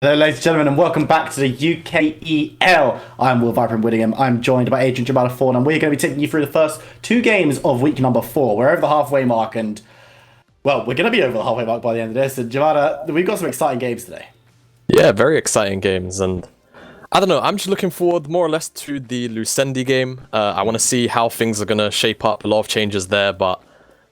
Hello, ladies and gentlemen, and welcome back to the UKEL. I'm Will Viper in Whittingham. I'm joined by Adrian Jamala Ford, and we're going to be taking you through the first two games of week number 4. We're over the halfway mark, and, well, we're going to be over the halfway mark by the end of this. And Jamala, we've got some exciting games today. Yeah, very exciting games, and I don't know, I'm just looking forward more or less to the Lucendi game. I want to see how things are going to shape up, a lot of changes there, but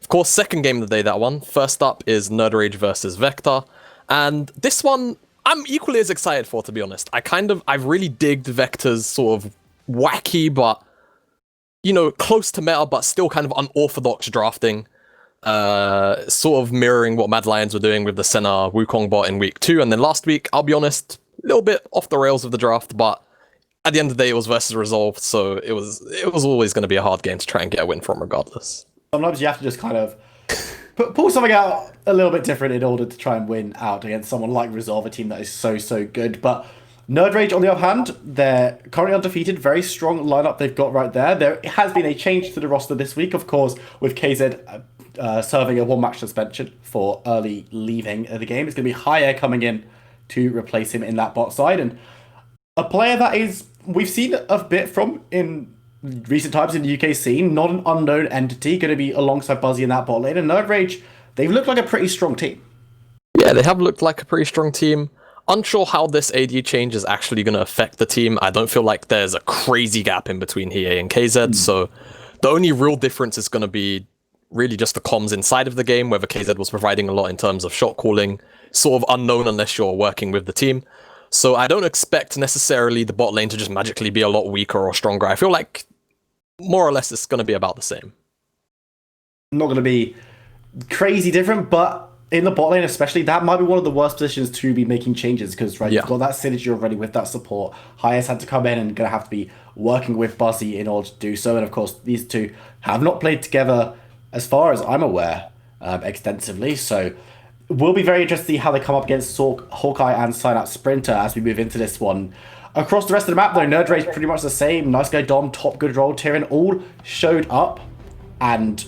of course, second game of the day, that one. First up is nerdRage versus Vector, and this one I'm equally as excited for, to be honest. I've really digged Vector's sort of wacky, but, you know, close to meta, but still kind of unorthodox drafting. Sort of mirroring what Mad Lions were doing with the Senna Wukong bot in week 2. And then last week, I'll be honest, a little bit off the rails of the draft, but at the end of the day, it was versus resolved, so it was always going to be a hard game to try and get a win from regardless. Sometimes you have to just kind of pull something out a little bit different in order to try and win out against someone like Resolve, a team that is so good. But nerdRage, on the other hand, they're currently undefeated. Very strong lineup they've got right there. There has been a change to the roster this week, of course, with KZ serving a one-match suspension for early leaving of the game. It's going to be High coming in to replace him in that bot side. And a player that we've seen a bit from in recent times in the UK scene, not an unknown entity, going to be alongside Buzzy in that bot lane. And nerdRage, they've looked like a pretty strong team. Yeah, they have looked like a pretty strong team. Unsure how this AD change is actually going to affect the team. I don't feel like there's a crazy gap in between EA and KZ, so the only real difference is going to be really just the comms inside of the game, whether KZ was providing a lot in terms of shot calling, sort of unknown unless you're working with the team. So I don't expect necessarily the bot lane to just magically be a lot weaker or stronger. I feel like more or less it's going to be about the same. Not going to be crazy different, but in the bot lane especially, that might be one of the worst positions to be making changes because, right, you've got that synergy already with that support. Highest had to come in and going to have to be working with Buzzy in order to do so. And of course, these two have not played together, as far as I'm aware, extensively. So we'll be very interested to see how they come up against Hawkeye and Sign Out Sprinter as we move into this one. Across the rest of the map, though, nerdRage pretty much the same. Nice Guy Dom, Top Good Roll, Tyrion all showed up, and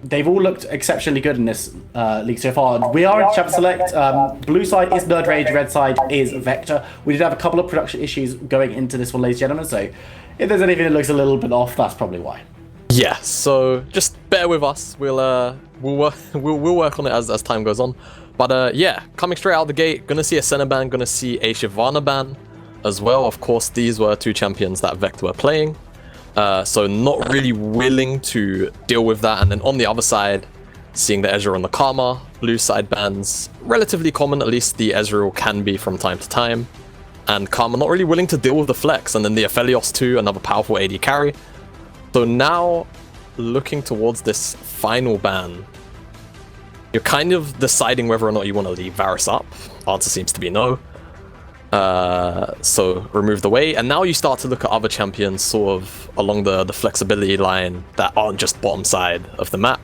they've all looked exceptionally good in this league so far. We are in Chapter Select. Blue side is nerdRage, red side is Vector. We did have a couple of production issues going into this one, ladies and gentlemen, so if there's anything that looks a little bit off, that's probably why. Yeah, so just bear with us. We'll work on it as time goes on. But yeah, coming straight out of the gate, gonna see a Senna ban, gonna see a Shyvana ban as well. Of course, these were two champions that Vector were playing. So not really willing to deal with that. And then on the other side, seeing the Ezreal and the Karma, blue side bans, relatively common, at least the Ezreal can be from time to time. And Karma not really willing to deal with the flex. And then the Aphelios too, another powerful AD carry. So now, looking towards this final ban, you're kind of deciding whether or not you want to leave Varus up. Answer seems to be no. So remove the way, and now you start to look at other champions sort of along the flexibility line that aren't just bottom side of the map.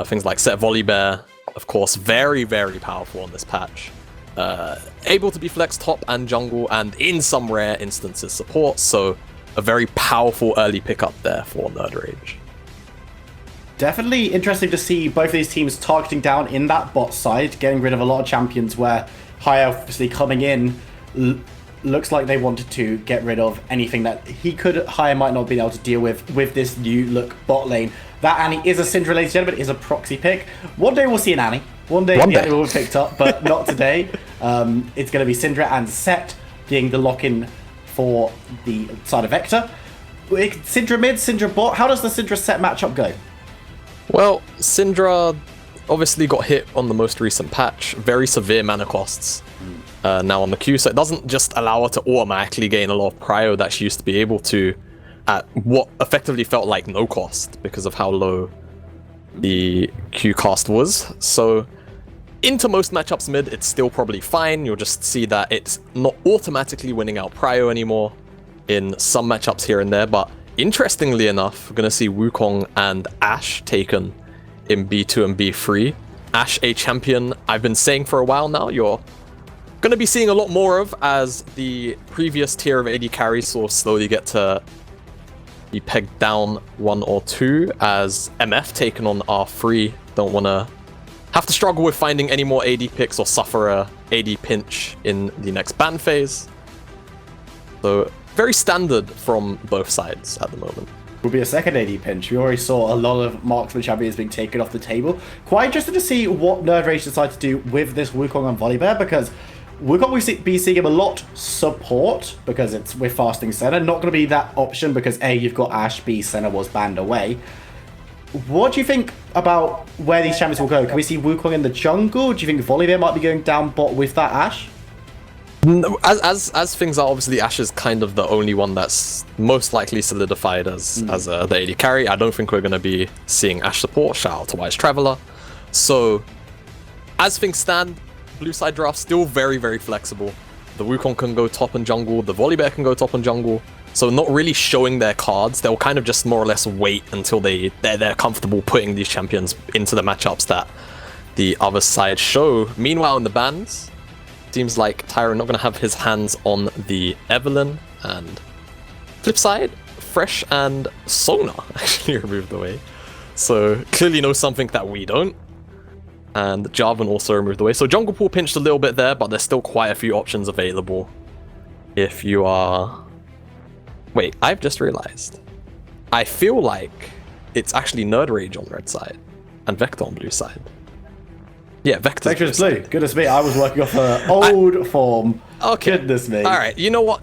Things like Set Volibear, of course, very powerful on this patch. Able to be flexed top and jungle, and in some rare instances support, so a very powerful early pickup there for nerdRage. Definitely interesting to see both of these teams targeting down in that bot side, getting rid of a lot of champions where High obviously coming in looks like they wanted to get rid of anything that High might not have been able to deal with this new look bot lane. That Annie is a Syndra, ladies and gentlemen, is a proxy pick. One day we'll see an Annie. One day it will be picked up, but not today. It's going to be Syndra and Set being the lock-in for the side of Vector. Syndra mid, Syndra bot. How does the Syndra Set matchup go? Well, Syndra obviously got hit on the most recent patch. Very severe mana costs now on the queue, so it doesn't just allow her to automatically gain a lot of prio that she used to be able to at what effectively felt like no cost because of how low the Q cost was. So into most matchups mid, it's still probably fine. You'll just see that it's not automatically winning out prio anymore in some matchups here and there, but interestingly enough, we're going to see Wukong and Ashe taken in B2 and B3. Ashe, a champion I've been saying for a while now, you're going to be seeing a lot more of as the previous tier of AD carries sort of slowly get to be pegged down 1 or 2 as MF taken on R3. Don't want to have to struggle with finding any more AD picks or suffer a AD pinch in the next ban phase. So very standard from both sides at the moment. Will be a second AD pinch. We already saw a lot of marksman champions being taken off the table. Quite interested to see what nerdRage decide to do with this Wukong and Volibear, because we're going to be seeing him a lot support because it's with fasting Senna. Not going to be that option because A, you've got Ashe, B, Senna was banned away. What do you think about where these champions will go? Can we see Wukong in the jungle? Do you think Volibear might be going down bot with that Ashe? No, as things are, obviously Ashe is kind of the only one that's most likely solidified as the AD carry. I don't think we're going to be seeing Ashe support. Shout out to Wise Traveler. So, as things stand, blue side draft still very, very flexible. The Wukong can go top and jungle, the Volibear can go top and jungle. So not really showing their cards. They'll kind of just more or less wait until they're comfortable putting these champions into the matchups that the other side show. Meanwhile, in the bans, seems like Tyron not going to have his hands on the Evelynn, and flip side, Fresh and Sona actually removed away. So clearly knows something that we don't. And Jarvan also removed away. So Jungle Pool pinched a little bit there, but there's still quite a few options available. If you are... Wait, I've just realized. I feel like it's actually nerdRage on red side and Vector on blue side. Yeah, Vector's blue. Goodness me, I was working off an old form. Okay. Goodness me. Alright, you know what?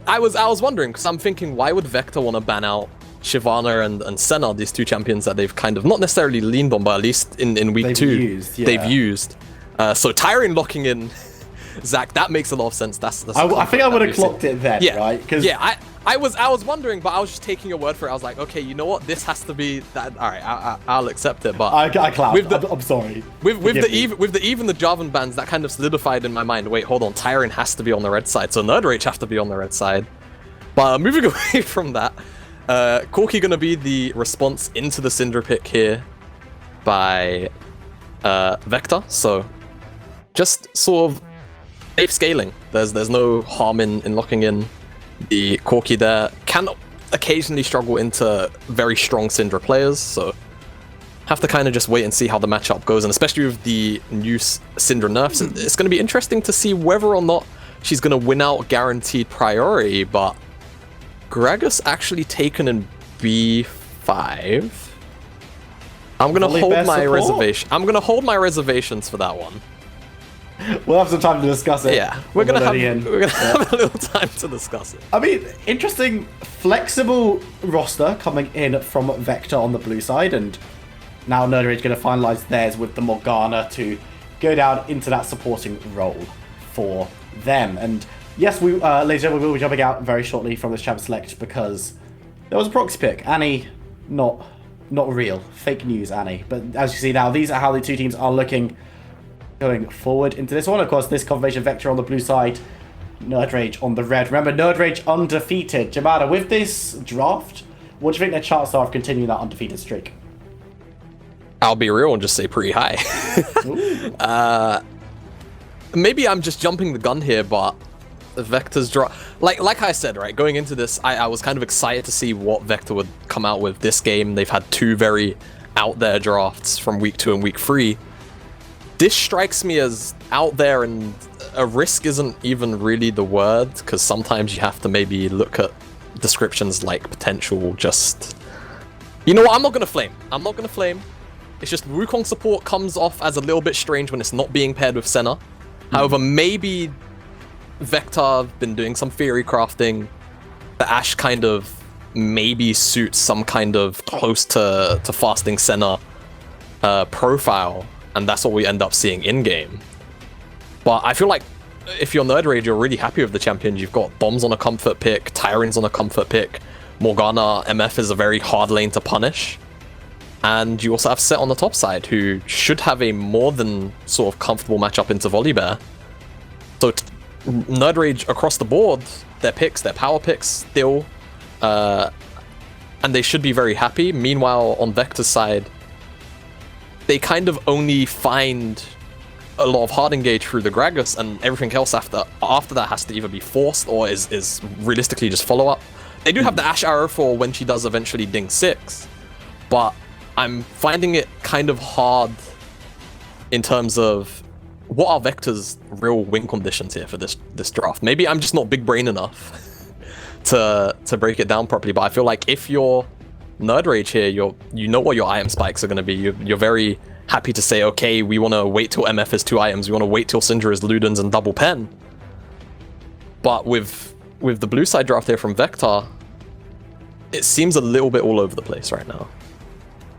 I was wondering, because I'm thinking, why would Vector want to ban out Shyvana and Senna, these two champions that they've kind of not necessarily leaned on, but at least in week two they've used. So Tyrion locking in Zach, that makes a lot of sense. I think I would have clocked it then, right? Yeah, I was wondering, but I was just taking your word for it. I was like, okay, you know what? This has to be that. All right, I'll accept it. But I clapped. I'm sorry. With the Eve and the Jarvan bans, that kind of solidified in my mind. Wait, hold on. Tyrion has to be on the red side, so nerdRage have to be on the red side. But moving away from that, Corki gonna be the response into the Syndra pick here by Vector. So just sort of safe scaling. There's no harm in locking in the Corki there. Can occasionally struggle into very strong Syndra players, so have to kind of just wait and see how the matchup goes, and especially with the new Syndra nerfs, it's going to be interesting to see whether or not she's going to win out guaranteed priority. But Gragas actually taken in B5. I'm going to hold my reservation. I'm going to hold my reservations for that one. We'll have some time to discuss it. Yeah, we're gonna have a little time to discuss it. I mean, interesting, flexible roster coming in from Vector on the blue side, and now nerdRage going to finalize theirs with the Morgana to go down into that supporting role for them. And yes, we, ladies and gentlemen, we will be jumping out very shortly from this champ select because there was a proxy pick. Annie, not real, fake news, Annie. But as you see now, these are how the two teams are looking going forward into this one. Of course, this confirmation Vector on the blue side, nerdRage on the red. Remember, nerdRage undefeated. Jamada, with this draft, what do you think their chances are of continuing that undefeated streak? I'll be real and just say pretty high. Maybe I'm just jumping the gun here, but Vector's draw, like I said, right, going into this, I was kind of excited to see what Vector would come out with this game. They've had two very out there drafts from week 2 and week 3. This strikes me as out there, and a risk isn't even really the word, because sometimes you have to maybe look at descriptions like potential. Just, you know what, I'm not going to flame. It's just Wukong support comes off as a little bit strange when it's not being paired with Senna. However, maybe Vector have been doing some theory crafting. The Ashe kind of maybe suits some kind of close to fasting Senna profile. And that's what we end up seeing in-game. But I feel like if you're nerdRage, you're really happy with the champions. You've got Bombs on a comfort pick, Tyron's on a comfort pick, Morgana MF is a very hard lane to punish. And you also have Set on the top side, who should have a more than sort of comfortable matchup into Volibear. So nerdRage across the board, their picks, their power picks still, and they should be very happy. Meanwhile, on Vector's side, they kind of only find a lot of hard engage through the Gragas, and everything else after that has to either be forced or is realistically just follow up. They do have the Ashe arrow for when she does eventually ding 6, but I'm finding it kind of hard in terms of what are Vector's real win conditions here for this draft. Maybe I'm just not big brain enough to break it down properly, but I feel like if you're nerdRage here, you know what your item spikes are going to be. You're very happy to say, okay, we want to wait till MF is 2 items, we want to wait till Syndra is Ludens and double pen. But with the blue side draft here from Vector, it seems a little bit all over the place right now.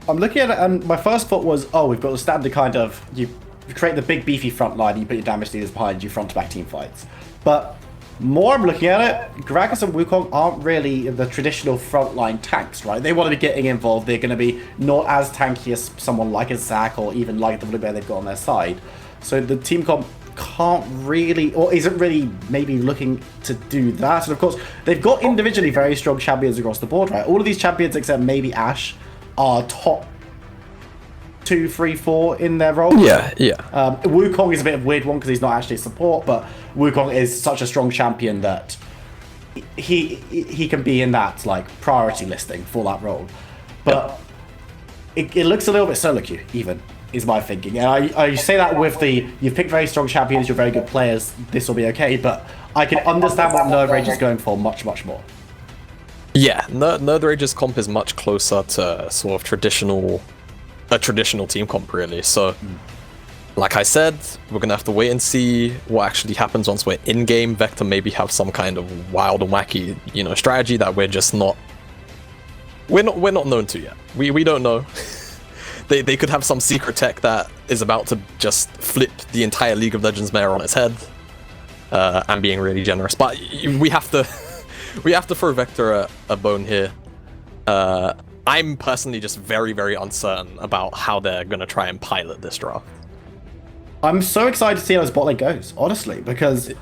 I'm looking at it, and my first thought was, oh, we've got the standard kind of, you create the big beefy front line, you put your damage dealers behind you, front to back team fights. But more I'm looking at it, Gragas and Wukong aren't really the traditional frontline tanks, right? They want to be getting involved, they're going to be not as tanky as someone like a Zac or even like the Blue Bear they've got on their side. So the team comp can't really, or isn't really maybe looking to do that. And of course, they've got individually very strong champions across the board, right? All of these champions, except maybe Ashe, are top 2, 3, 4 in their role. Yeah. Wukong is a bit of a weird one because he's not actually support, but Wukong is such a strong champion that he can be in that like priority listing for that role. But it looks a little bit solo queue, even, is my thinking. And I say that with you've picked very strong champions, you're very good players, this will be okay, but I can understand what nerdRage is going for much, much more. Yeah, nerdRage's comp is much closer to sort of a traditional team comp, really. So, like I said, we're gonna have to wait and see what actually happens once we're in game. Vector maybe have some kind of wild and wacky, strategy that we're just not known to yet. We don't know. They could have some secret tech that is about to just flip the entire League of Legends meta on its head, and being really generous. But we have to. We have to throw Vector a bone here. I'm personally just very, very uncertain about how they're going to try and pilot this draft. I'm so excited to see how this bot lane goes, honestly, because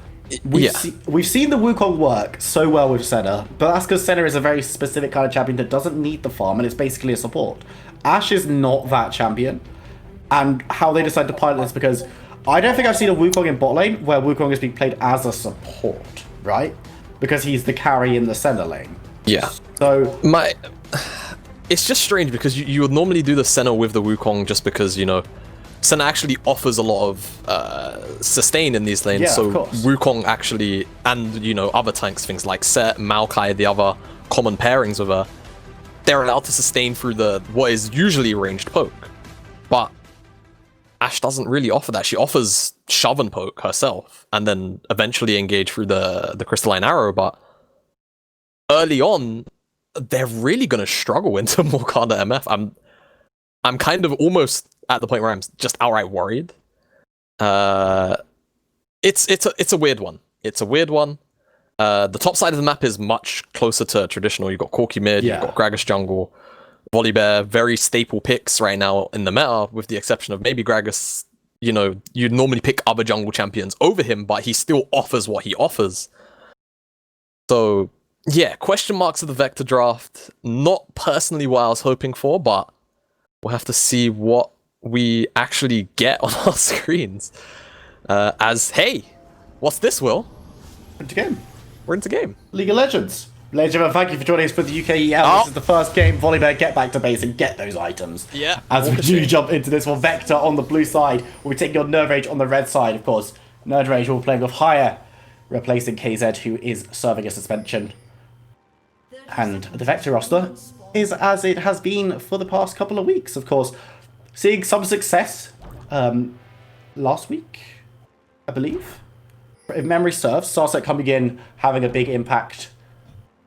we've seen the Wukong work so well with Senna, but that's because Senna is a very specific kind of champion that doesn't need the farm, and it's basically a support. Ashe is not that champion, and how they decide to pilot this, because I don't think I've seen a Wukong in bot lane where Wukong is being played as a support, right? Because he's the carry in the center lane. Yeah. So it's just strange because you would normally do the Senna with the Wukong just because, Senna actually offers a lot of sustain in these lanes. Yeah, so of course. Wukong actually, and other tanks, things like Set, Maokai, the other common pairings with her, they're allowed to sustain through what is usually ranged poke. But Ashe doesn't really offer that. She offers shove and poke herself, and then eventually engage through the crystalline arrow. But early on, they're really gonna struggle into Morgana MF. I'm kind of almost at the point where I'm just outright worried. It's a weird one. It's a weird one. The top side of the map is much closer to traditional. You've got Corki mid, you've got Gragas jungle. Volibear, very staple picks right now in the meta, with the exception of maybe Gragas. You'd normally pick other jungle champions over him, but he still offers what he offers. So, yeah, question marks of the Vector draft. Not personally what I was hoping for, but we'll have to see what we actually get on our screens. Hey, what's this, Will? Into game. We're into game. League of Legends. Ladies and gentlemen, thank you for joining us for the UKEL. This is the first game. Volibear, get back to base and get those items. Yeah. As we do jump into this one, Vector on the blue side. We'll be taking on nerdRage on the red side, of course. nerdRage will be playing with Higher, replacing KZ, who is serving a suspension. And the Vector roster is as it has been for the past couple of weeks, of course. Seeing some success last week, I believe. If memory serves, Sarset coming in, having a big impact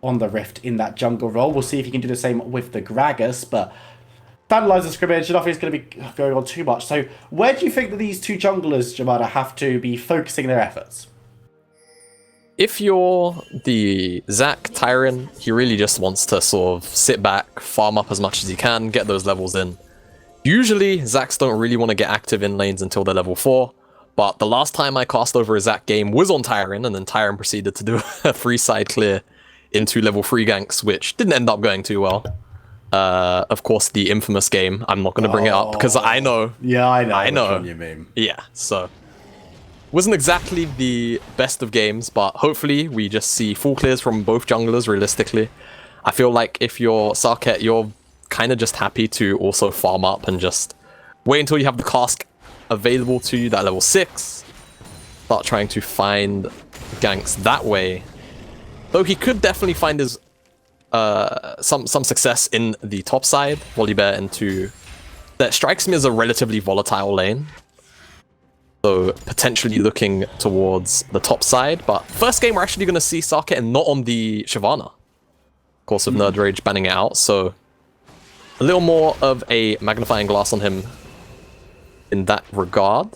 on the Rift in that jungle role. We'll see if he can do the same with the Gragas, but that lines of scrimmage, nothing's going to be going on too much. So where do you think that these two junglers, Jamada, have to be focusing their efforts? If you're the Zac Tyrion, he really just wants to sort of sit back, farm up as much as he can, get those levels in. Usually, Zacs don't really want to get active in lanes until they're level 4, but the last time I cast over a Zac game was on Tyrion, and then Tyrion proceeded to do a free side clear into level 3 ganks, which didn't end up going too well. Of course, the infamous game. I'm not going to bring it up because I know. Yeah, I know. I know. Which one you mean. Yeah, so wasn't exactly the best of games, but hopefully we just see full clears from both junglers. Realistically, I feel like if you're Sarket, you're kind of just happy to also farm up and just wait until you have the cask available to you, that level 6. Start trying to find ganks that way. Though he could definitely find his some success in the top side. Volibear into that strikes me as a relatively volatile lane. So potentially looking towards the top side. But first game we're actually going to see Sake and not on the Shyvana. Of course, with nerdRage banning it out. So a little more of a magnifying glass on him in that regard.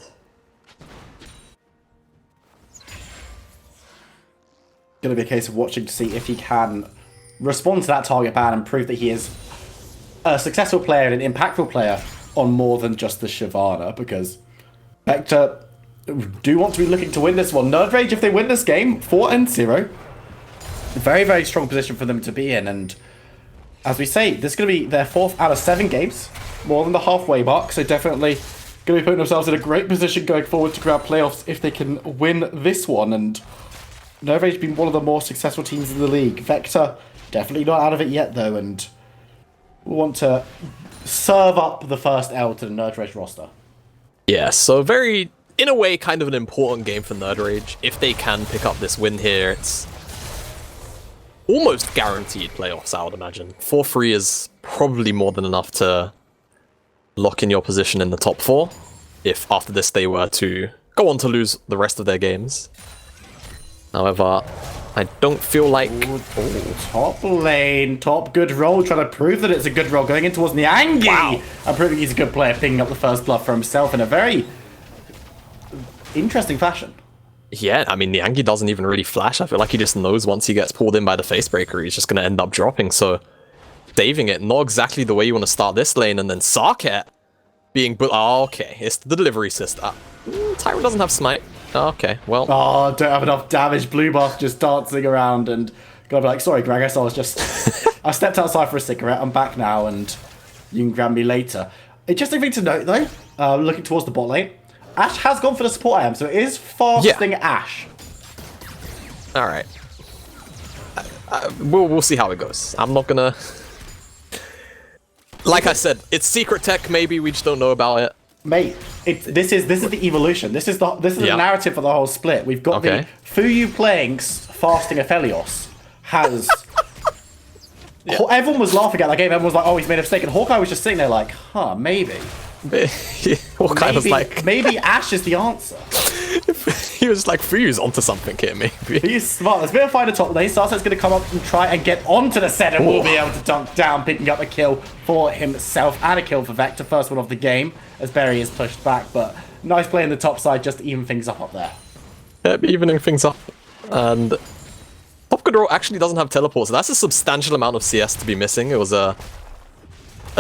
Going to be a case of watching to see if he can respond to that target ban and prove that he is a successful player and an impactful player on more than just the Shyvana, because Vector do want to be looking to win this one. nerdRage, if they win this game, 4-0. Very, very strong position for them to be in, and as we say, this is going to be their 4th out of 7 games, more than the halfway mark, so definitely going to be putting themselves in a great position going forward to grab playoffs if they can win this one. And nerdRage been one of the more successful teams in the league. Vector definitely not out of it yet, though, and we want to serve up the first L to the nerdRage roster. Yeah, so very, in a way, kind of an important game for nerdRage. If they can pick up this win here, it's almost guaranteed playoffs, I would imagine. 4-3 is probably more than enough to lock in your position in the top 4, if after this they were to go on to lose the rest of their games. However, I don't feel like... Top lane, top good roll, trying to prove that it's a good roll, going in towards Niangi, wow, and proving he's a good player, picking up the first blood for himself in a very interesting fashion. Yeah, I mean, Niangi doesn't even really flash. I feel like he just knows once he gets pulled in by the Facebreaker, he's just going to end up dropping, so saving it, not exactly the way you want to start this lane, and then Sarket being... Oh, okay, it's the delivery system. Tyra doesn't have smite. Okay, well... Oh, don't have enough damage. Blue buff just dancing around, and gotta be like, sorry, Greg, I guess I was just... I stepped outside for a cigarette, I'm back now, and you can grab me later. Interesting thing to note, though, looking towards the bot lane, Ashe has gone for the support item, so it is fasting Ashe. Alright. We'll see how it goes. I'm not gonna... Like I said, it's secret tech, maybe, we just don't know about it. Mate, this is the evolution. This is the narrative for the whole split. We've got the Fuyu playing fasting Aphelios has... Everyone was laughing at that game. Everyone was like, oh, he's made a mistake. And Hawkeye was just sitting there like, huh, maybe. Hawkeye was like... maybe Ashe is the answer. He was like, Fuyu's onto something here, maybe. He's smart. There's been a fight at top lane. Starset's going to come up and try and get onto the set, and will be able to dunk down, picking up a kill for himself and a kill for Vector. First one of the game, as Berry is pushed back. But nice play in the top side, just to even things up there. Yep, evening things up. And Top Control actually doesn't have teleport, so that's a substantial amount of CS to be missing. It was at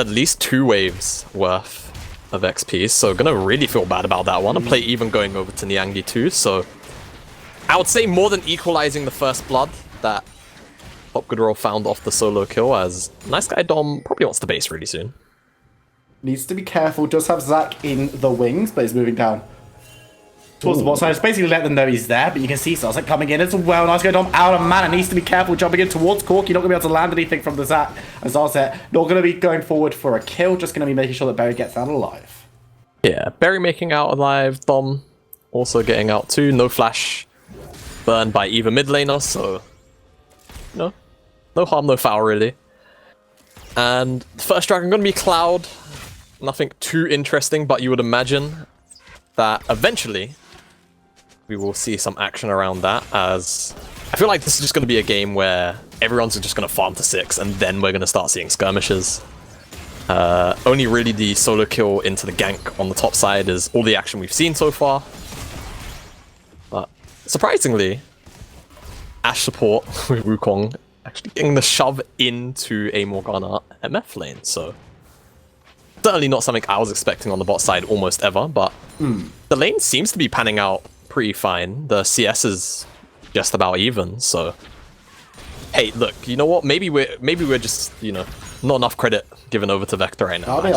least 2 waves worth of XP, so gonna really feel bad about that one. A play even going over to Niangi too, so I would say more than equalizing the first blood that Top Good Roll found off the solo kill, as Nice Guy Dom probably wants to base really soon. Needs to be careful, does have Zac in the wings, but he's moving down towards the bot side. It's basically let them know he's there, but you can see Sarset coming in as well. Nice Guy Dom out of mana, needs to be careful jumping in towards Corky, not going to be able to land anything from the Zac, and Sarset not going to be going forward for a kill, just going to be making sure that Berry gets out alive. Yeah, Berry making out alive, Dom also getting out too. No flash burned by either mid laner, so no harm, no foul really. And the first dragon going to be Cloud. Nothing too interesting, but you would imagine that eventually we will see some action around that, as I feel like this is just going to be a game where everyone's just going to farm to 6, and then we're going to start seeing skirmishes. Only really the solo kill into the gank on the top side is all the action we've seen so far. But surprisingly, Ashe support with Wukong actually getting the shove into a Morgana MF lane, so certainly not something I was expecting on the bot side almost ever, but the lane seems to be panning out pretty fine. The CS is just about even, so hey, look, you know what? Maybe we're just, you know, not enough credit given over to Vector right now. I mean,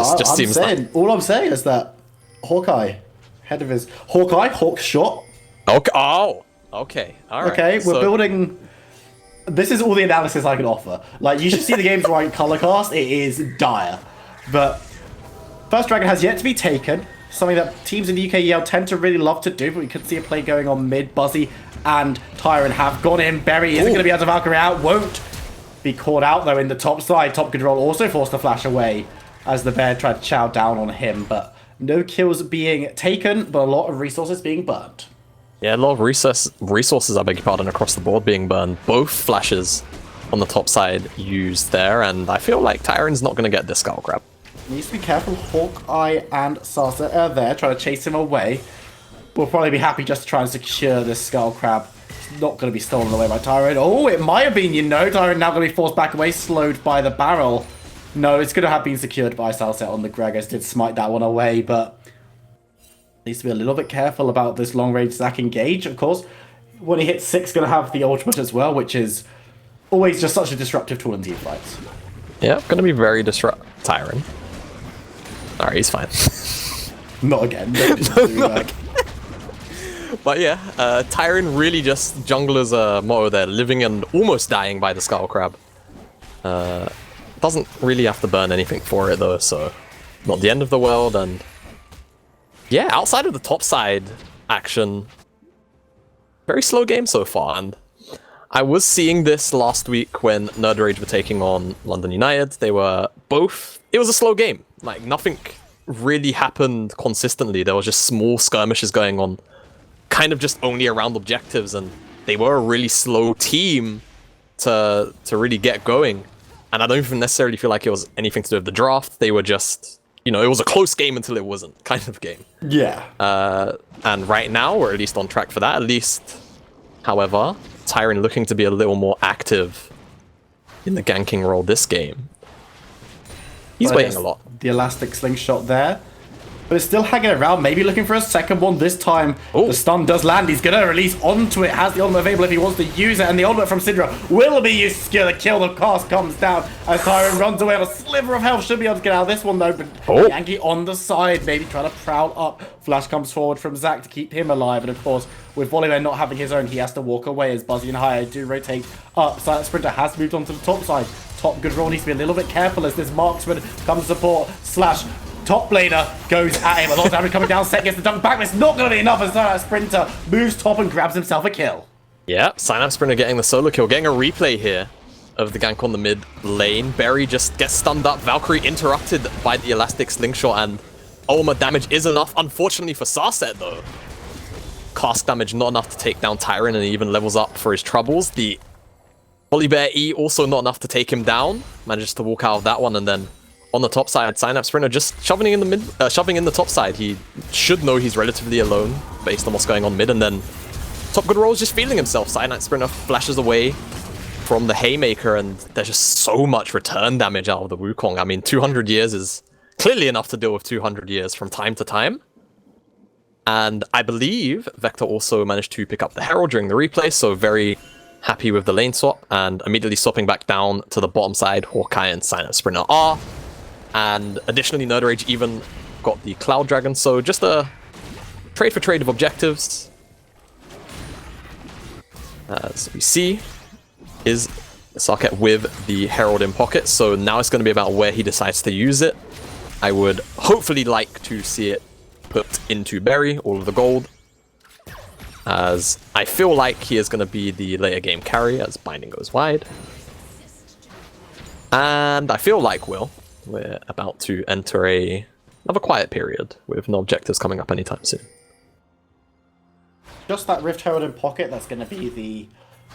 all I'm saying is that Hawkeye, head of his Hawk shot. Okay. Oh, okay. All right. Okay, we're building. This is all the analysis I can offer. Like, you should see the game's right color cast. It is dire, but First Dragon has yet to be taken. something that teams in the UKEL tend to really love to do, but we could see a play going on mid. Buzzy and Tyron have gone in. Berry isn't going to be able to Valkyrie out, won't be caught out though in the top side. Top Control also forced to flash away as the bear tried to chow down on him, but no kills being taken, but a lot of resources being burned. Yeah, a lot of resources, I beg your pardon, across the board being burned. Both flashes on the top side used there, and I feel like Tyron's not going to get this skull grab. Needs to be careful. Hawkeye and Sasa are there, trying to chase him away. We'll probably be happy just to try and secure this skull crab. It's not going to be stolen away by Tyron. Oh, it might have been, you know. Tyron now going to be forced back away, slowed by the barrel. No, it's going to have been secured by Salset on the Gregors. Did smite that one away, but needs to be a little bit careful about this long-range Zac engage, of course. When he hits 6, going to have the ultimate as well, which is always just such a disruptive tool in team fights. Yeah, going to be very Tyron. Alright, he's fine. Not again. Not again. But yeah, Tyron really just jungler's motto there, living and almost dying by the Skull Crab. Doesn't really have to burn anything for it though, so not the end of the world. And yeah, outside of the top side action, very slow game so far. And I was seeing this last week when nerdRage were taking on London United. They were both... It was a slow game. Like, nothing really happened consistently. There was just small skirmishes going on, kind of just only around objectives, and they were a really slow team to really get going. And I don't even necessarily feel like it was anything to do with the draft. They were just... You know, it was a close game until it wasn't, kind of game. Yeah. And right now, we're at least on track for that. At least, however, Tyron looking to be a little more active in the ganking role this game. He's waiting a lot. The elastic slingshot there. But it's still hanging around, maybe looking for a second one this time. Ooh. The stun does land. He's going to release onto it. Has the ultimate available if he wants to use it. And the ultimate from Syndra will be used to secure the kill. The cast comes down as Tyron runs away on a sliver of health. Should be able to get out of this one, though. But Yankee on the side, maybe trying to prowl up. Flash comes forward from Zac to keep him alive. And, of course, with Volibear not having his own, he has to walk away as Buzzy and Haya do rotate up. Silent Sprinter has moved on to the top side. Top good roll needs to be a little bit careful as this marksman comes to support. Slash top laner goes at him. A lot of damage coming down. Set gets the dunk back, but it's not going to be enough as Silent Sprinter moves top and grabs himself a kill. Yeah, Silent Sprinter getting the solo kill. Getting a replay here of the gank on the mid lane. Berry just gets stunned up. Valkyrie interrupted by the elastic slingshot, and ultimate damage is enough. Unfortunately for Sarset, though. Cast damage not enough to take down Tyron, and he even levels up for his troubles. The Volibear E also not enough to take him down. Manages to walk out of that one, and then on the top side, Synapse Sprinter just shoving in the top side. He should know he's relatively alone based on what's going on mid, and then Top Good Roll is just feeling himself. Synapse Sprinter flashes away from the Haymaker, and there's just so much return damage out of the Wukong. I mean, 200 years is clearly enough to deal with 200 years from time to time. And I believe Vector also managed to pick up the Herald during the replay, so very happy with the lane swap, and immediately swapping back down to the bottom side, Hawkeye and Synapse Sprinter are. And additionally, nerdRage even got the Cloud Dragon, so just a trade for trade of objectives. As we see, is Sarket with the Herald in pocket, so now it's going to be about where he decides to use it. I would hopefully like to see it put into Berry, all of the gold, as I feel like he is going to be the later game carry as Binding goes wide. And I feel like, we're about to enter another quiet period with no objectives coming up anytime soon. Just that Rift Herald in pocket, that's going to be the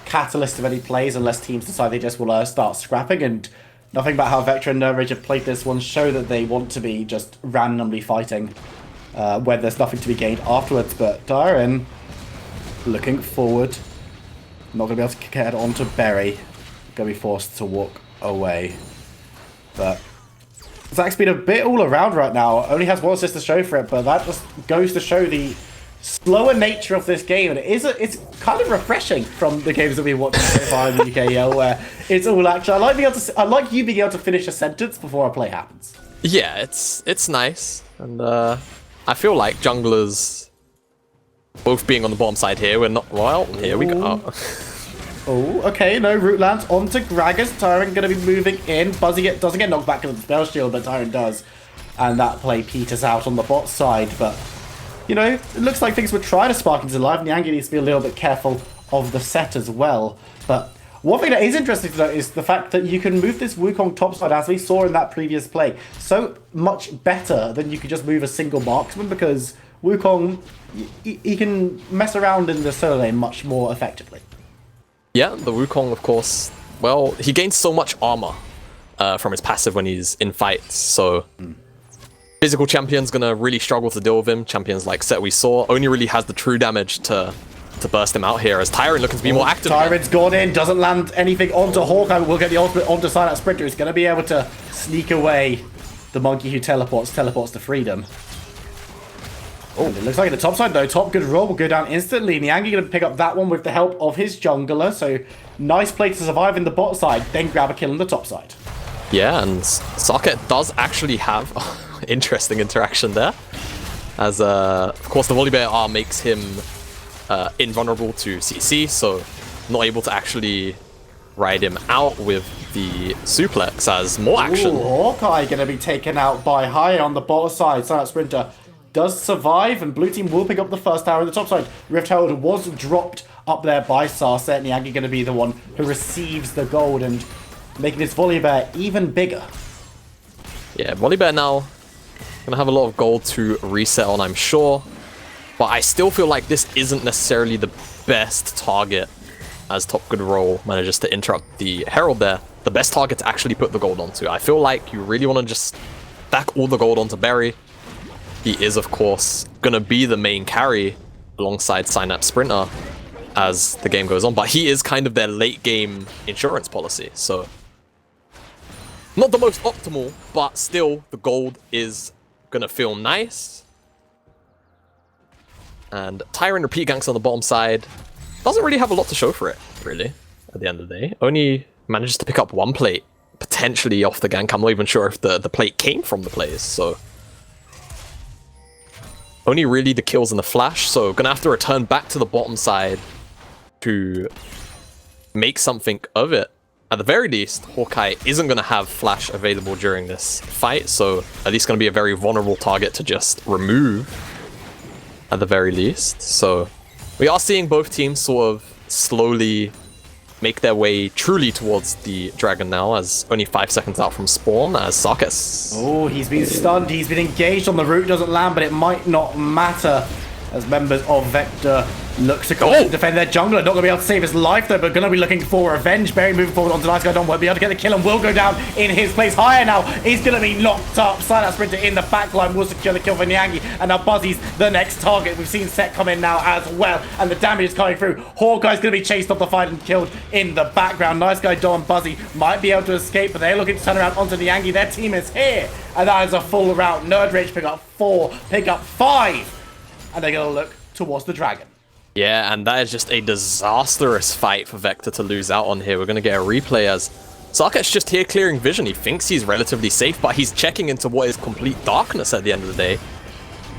catalyst of any plays unless teams decide they just will start scrapping, and nothing about how Vector and nerdRage have played this one show that they want to be just randomly fighting where there's nothing to be gained afterwards. But Tyron looking forward, not going to be able to get onto Berry, going to be forced to walk away. But Zac's been a bit all around right now. Only has one assist to show for it, but that just goes to show the slower nature of this game, and it's kind of refreshing from the games that we watch so far in the UKEL, where it's all action. I like you being able to finish a sentence before a play happens. Yeah, it's nice, and I feel like junglers both being on the bottom side here. We're not here we go. Oh, okay, no, root lands onto Gragas. Tyron going to be moving in. Buzzy doesn't get knocked back into the spell shield, but Tyron does. and that play peters out on the bot side. But, you know, it looks like things were trying to spark into life. Niangi needs to be a little bit careful of the set as well. But one thing that is interesting to note is the fact that you can move this Wukong topside, as we saw in that previous play, so much better than you could just move a single marksman, because Wukong, he can mess around in the solo lane much more effectively. Yeah, the Wukong, of course, well, he gains so much armor from his passive when he's in fights, so physical champion's gonna really struggle to deal with him. Champions like Set we saw only really has the true damage to burst him out here, as Tyrant looking to be more active. Tyrant's gone in, doesn't land anything onto Hawkeye, but we'll get the ultimate onto Silent Sprinter. He's going to be able to sneak away the monkey who teleports to freedom. Oh, it looks like in the top side though, top good roll will go down instantly. Niangi going to pick up that one with the help of his jungler, so nice play to survive in the bot side, then grab a kill on the top side. Yeah, and Socket does actually have interesting interaction there, as of course the Volibear R makes him invulnerable to CC, so not able to actually ride him out with the suplex as more action. Ooh, Hawkeye going to be taken out by High on the bottom side. Silent Sprinter does survive, and blue team will pick up the first tower on the top side. Rift Herald was dropped up there by Sarset. Niangi going to be the one who receives the gold and making this Volibear even bigger. Yeah, Volibear now going to have a lot of gold to reset on, I'm sure. But I still feel like this isn't necessarily the best target, as Top Good Roll manages to interrupt the Herald there. The best target to actually put the gold onto. I feel like you really want to just stack all the gold onto Berry. He is, of course, going to be the main carry alongside Synapse Sprinter as the game goes on. But he is kind of their late game insurance policy. So not the most optimal, but still the gold is going to feel nice. And Tyrant repeat ganks on the bottom side. Doesn't really have a lot to show for it, really, at the end of the day. Only manages to pick up one plate, potentially off the gank. I'm not even sure if the plate came from the plays, so... Only really the kills and the flash, so gonna have to return back to the bottom side to make something of it. At the very least, Hawkeye isn't gonna have flash available during this fight, so at least gonna be a very vulnerable target to just remove. At the very least. So we are seeing both teams sort of slowly make their way truly towards the dragon now, as only 5 seconds out from spawn, as Sarkis. Oh, he's been stunned, he's been engaged on the route, doesn't land, but it might not matter as members of Vector look to defend their jungler. Not going to be able to save his life though, but going to be looking for revenge. Barry moving forward onto Nice Guy Don, won't be able to get the kill and will go down in his place. Higher now, he's going to be knocked up. Silent Sprinter in the backline will secure the kill for Niangi, and now Buzzy's the next target. We've seen Set come in now as well, and the damage is coming through. Hawkeye's going to be chased off the fight and killed in the background. Nice Guy Don and Buzzy might be able to escape, but they're looking to turn around onto Niangi. Their team is here, and that is a full route. nerdRage pick up 4, pick up 5, and they're going to look towards the dragon. Yeah, and that is just a disastrous fight for Vector to lose out on here. We're going to get a replay as Sarket's just here clearing vision. He thinks he's relatively safe, but he's checking into what is complete darkness at the end of the day.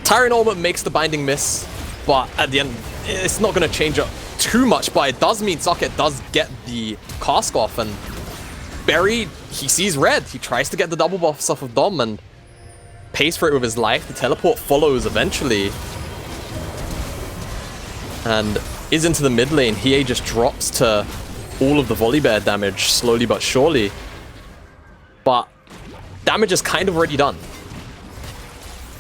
Tyrant Orbit makes the binding miss, but at the end, it's not going to change up too much, but it does mean Sarket does get the cask off, and Barry, he sees red. He tries to get the double buffs off of Dom and pays for it with his life. The teleport follows eventually, and is into the mid lane. Hiei just drops to all of the Volibear damage slowly but surely. But damage is kind of already done.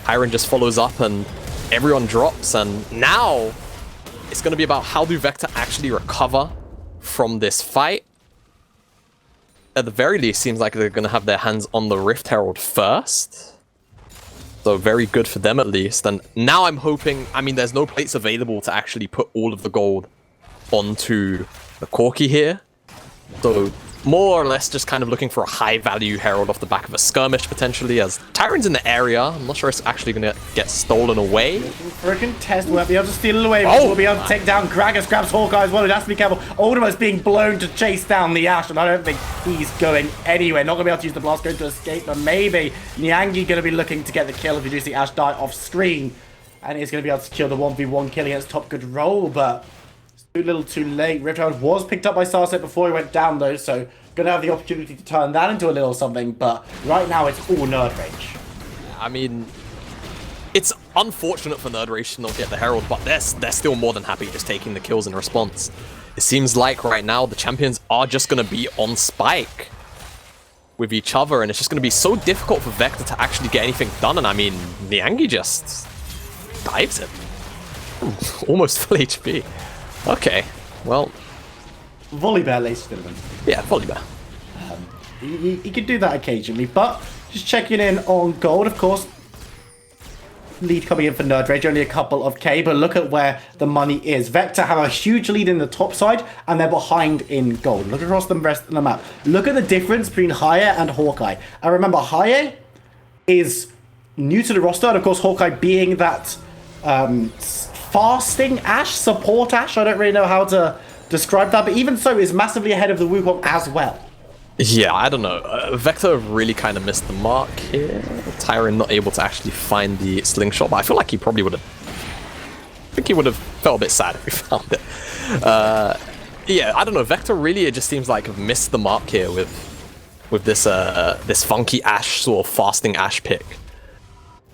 Hiren just follows up and everyone drops, and now it's going to be about how do Vector actually recover from this fight. At the very least, seems like they're going to have their hands on the Rift Herald first. So very good for them at least. And now I'm hoping, I mean, there's no plates available to actually put all of the gold onto the Corki here. So more or less just kind of looking for a high value Herald off the back of a skirmish potentially, as Tyrant's in the area. I'm not sure it's actually going to get stolen away. For a contest, won't be able to steal it away. We'll be able to take down Gragas, grabs Hawkeye as well. He has to be careful. Ultima's being blown to chase down the Ash, and I don't think he's going anywhere. Not going to be able to use the blast, going to escape, but maybe Niangi going to be looking to get the kill if you do see Ash die off screen. And he's going to be able to secure the 1v1 kill against Top Good Roll, but it's too little too late. Rift Herald was picked up by Starset before he went down though, so going to have the opportunity to turn that into a little something, but right now it's all nerdRage. I mean, it's unfortunate for nerdRage to not get the Herald, but they're still more than happy just taking the kills in response. It seems like right now the champions are just going to be on spike with each other, and it's just going to be so difficult for Vector to actually get anything done. And I mean, Niangi just dives it. Almost full HP. Okay, well. Volibear, ladies and gentlemen. Yeah, Volibear. He could do that occasionally, but just checking in on gold, of course. Lead coming in for nerdRage, only a couple of K, but look at where the money is. Vector have a huge lead in the top side, and they're behind in gold. Look across the rest of the map. Look at the difference between Haya and Hawkeye. And remember, Haya is new to the roster, and of course, Hawkeye being that fasting Ashe, support Ashe. I don't really know how to describe that, but even so, is massively ahead of the Wukong as well. Yeah, I don't know. Vector really kind of missed the mark here. Tyron not able to actually find the slingshot, but I feel like he probably would have... I think he would have felt a bit sad if he found it. Yeah, I don't know. Vector really, it just seems like have missed the mark here with this this funky Ashe, sort of fasting Ashe pick.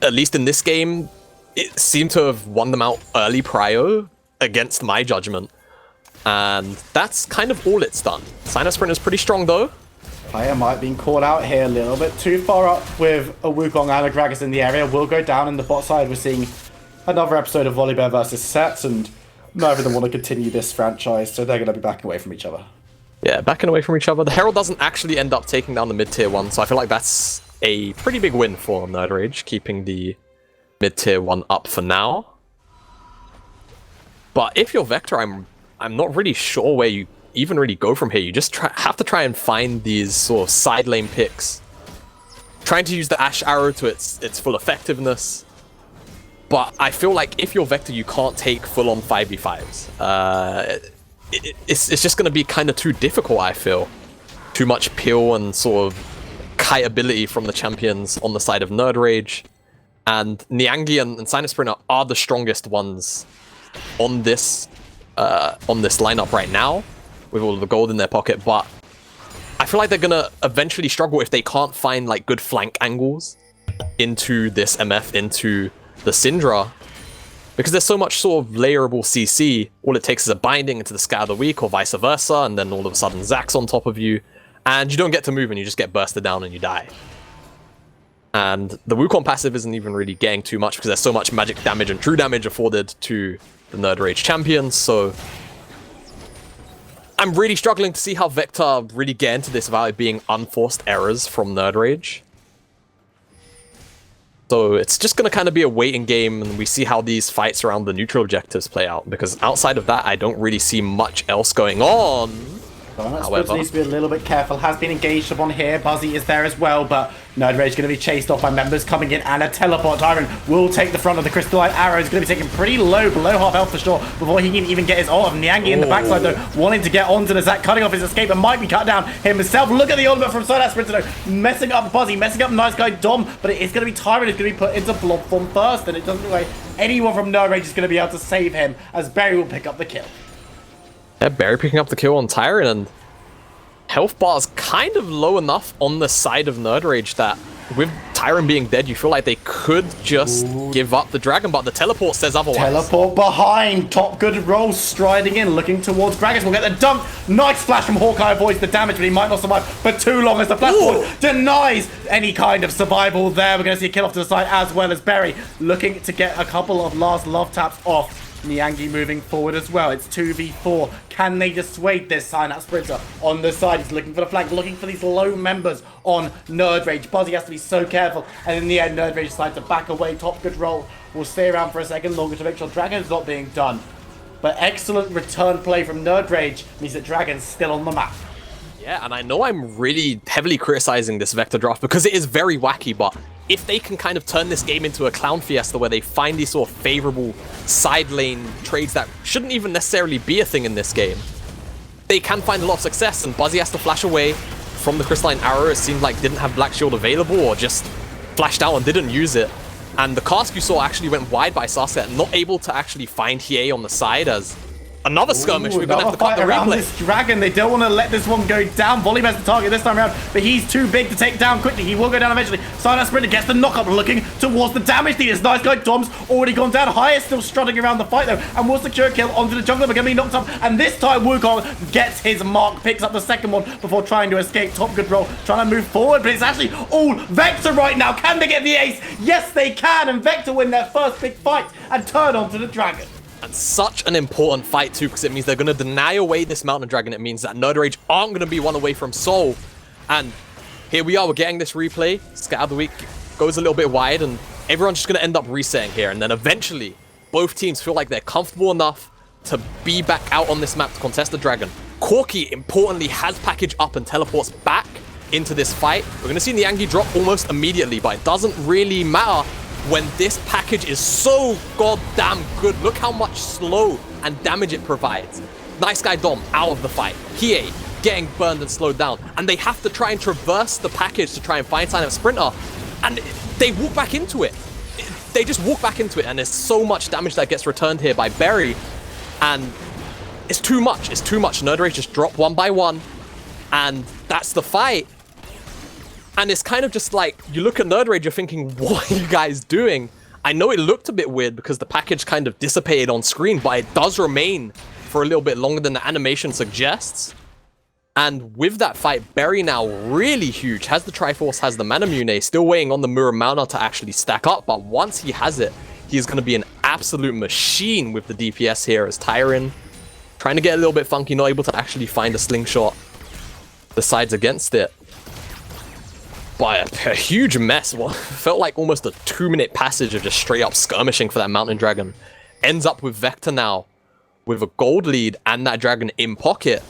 At least in this game, it seemed to have won them out early prio against my judgment. And that's kind of all it's done. Synapse Sprint is pretty strong though. Haya might have been caught out here a little bit too far up with a Wukong and a Gragas in the area. Will go down in the bot side. We're seeing another episode of Volibear versus Sets, and neither of them want to continue this franchise, so they're going to be backing away from each other. Yeah, backing away from each other. The Herald doesn't actually end up taking down the mid-tier one, so I feel like that's a pretty big win for nerdRage, keeping the mid-tier one up for now. But if you're Vector, I'm not really sure where you even really go from here. You just have to try and find these sort of side lane picks. Trying to use the Ashe arrow to its full effectiveness. But I feel like if you're Vector, you can't take full-on 5v5s. It's just going to be kind of too difficult, I feel. Too much peel and sort of kite ability from the champions on the side of nerdRage. And Niangi and Synapse Sprint are the strongest ones on this lineup right now, with all of the gold in their pocket, but I feel like they're gonna eventually struggle if they can't find like good flank angles into this MF, into the Syndra, because there's so much sort of layerable CC. All it takes is a binding into the Scout of the Week or vice versa, and then all of a sudden Zax's on top of you, and you don't get to move and you just get bursted down and you die. And the Wukong passive isn't even really getting too much because there's so much magic damage and true damage afforded to the nerdRage champions, so I'm really struggling to see how Vector really get into this without it being unforced errors from nerdRage. So it's just going to kind of be a waiting game, and we see how these fights around the neutral objectives play out, because outside of that, I don't really see much else going on. However, needs to be a little bit careful. Has been engaged upon here. Buzzy is there as well, but nerdRage is going to be chased off by members coming in, and a teleport. Tyron will take the front of the crystalline arrow. He's going to be taken pretty low, below half health for sure, before he can even get his ult. Niangi in the backside though, wanting to get onto the Zac, cutting off his escape, and might be cut down himself. Look at the ultimate from Synapse Sprint though, messing up Buzzy, messing up Nice Guy Dom, but it is going to be Tyron who's going to be put into blob form first, and it doesn't look like anyone from nerdRage is going to be able to save him, as Barry will pick up the kill. Yeah, Barry picking up the kill on Tyron, and health bar is kind of low enough on the side of nerdRage that with Tyron being dead, you feel like they could just give up the dragon, but the teleport says otherwise. Teleport behind. Top good roll, striding in, looking towards Gragas. We'll get the dunk. Nice flash from Hawkeye, avoids the damage, but he might not survive for too long as the flash forward denies any kind of survival there. We're going to see a kill off to the side as well as Berry looking to get a couple of last love taps off. Niangi moving forward as well. It's 2v4. Can they dissuade this Synapse Sprinter on the side? He's looking for the flank, looking for these low members on nerdRage. Buzzy has to be so careful, and in the end, nerdRage decides to back away. Top good roll. We'll stay around for a second longer to make sure Dragon's not being done. But excellent return play from nerdRage means that Dragon's still on the map. Yeah, and I know I'm really heavily criticizing this Vector draft because it is very wacky, but if they can kind of turn this game into a clown fiesta where they find these sort of favorable side lane trades that shouldn't even necessarily be a thing in this game, they can find a lot of success, and Buzzy has to flash away from the crystalline arrow. It seemed like didn't have Black Shield available or just flashed out and didn't use it. And the cast you saw actually went wide by Sasuke, not able to actually find Hiei on the side as Another skirmish. We're going to have to cut the around replay. This dragon. They don't want to let this one go down. Volibear's the target this time around, but he's too big to take down quickly. He will go down eventually. Silent Sprinter gets the knock-up, looking towards the damage dealers. Nice guy Dom's already gone down. High is still strutting around the fight, though, and will secure kill onto the jungler, but going to be knocked up. And this time, Wukong gets his mark, picks up the second one before trying to escape. Top good roll, trying to move forward, but it's actually all Vector right now. Can they get the ace? Yes, they can, and Vector win their first big fight and turn onto the dragon. And such an important fight too, because it means they're going to deny away this Mountain Dragon. It means that nerdRage aren't going to be one away from Soul. And here we are, we're getting this replay. Scat of the Week goes a little bit wide, and everyone's just going to end up resetting here. And then eventually, both teams feel like they're comfortable enough to be back out on this map to contest the Dragon. Corki, importantly, has package up and teleports back into this fight. We're going to see Niangi drop almost immediately, but it doesn't really matter when this package is so goddamn good. Look how much slow and damage it provides. Nice guy Dom out of the fight. Hiei getting burned and slowed down. And they have to try and traverse the package to try and find Silent Sprinter. And they walk back into it. They just walk back into it. And there's so much damage that gets returned here by Berry. And it's too much. It's too much. nerdRage just drop one by one. And that's the fight. And it's kind of just like, you look at nerdRage, you're thinking, what are you guys doing? I know it looked a bit weird because the package kind of dissipated on screen, but it does remain for a little bit longer than the animation suggests. And with that fight, Berry now really huge. Has the Triforce, has the Manamune, still waiting on the Muramana to actually stack up. But once he has it, he's going to be an absolute machine with the DPS here as Tyron. Trying to get a little bit funky, not able to actually find a slingshot. Decides against it. But a huge mess. Well, felt like almost a 2-minute passage of just straight up skirmishing for that Mountain Dragon. Ends up with Vector now with a gold lead and that dragon in pocket.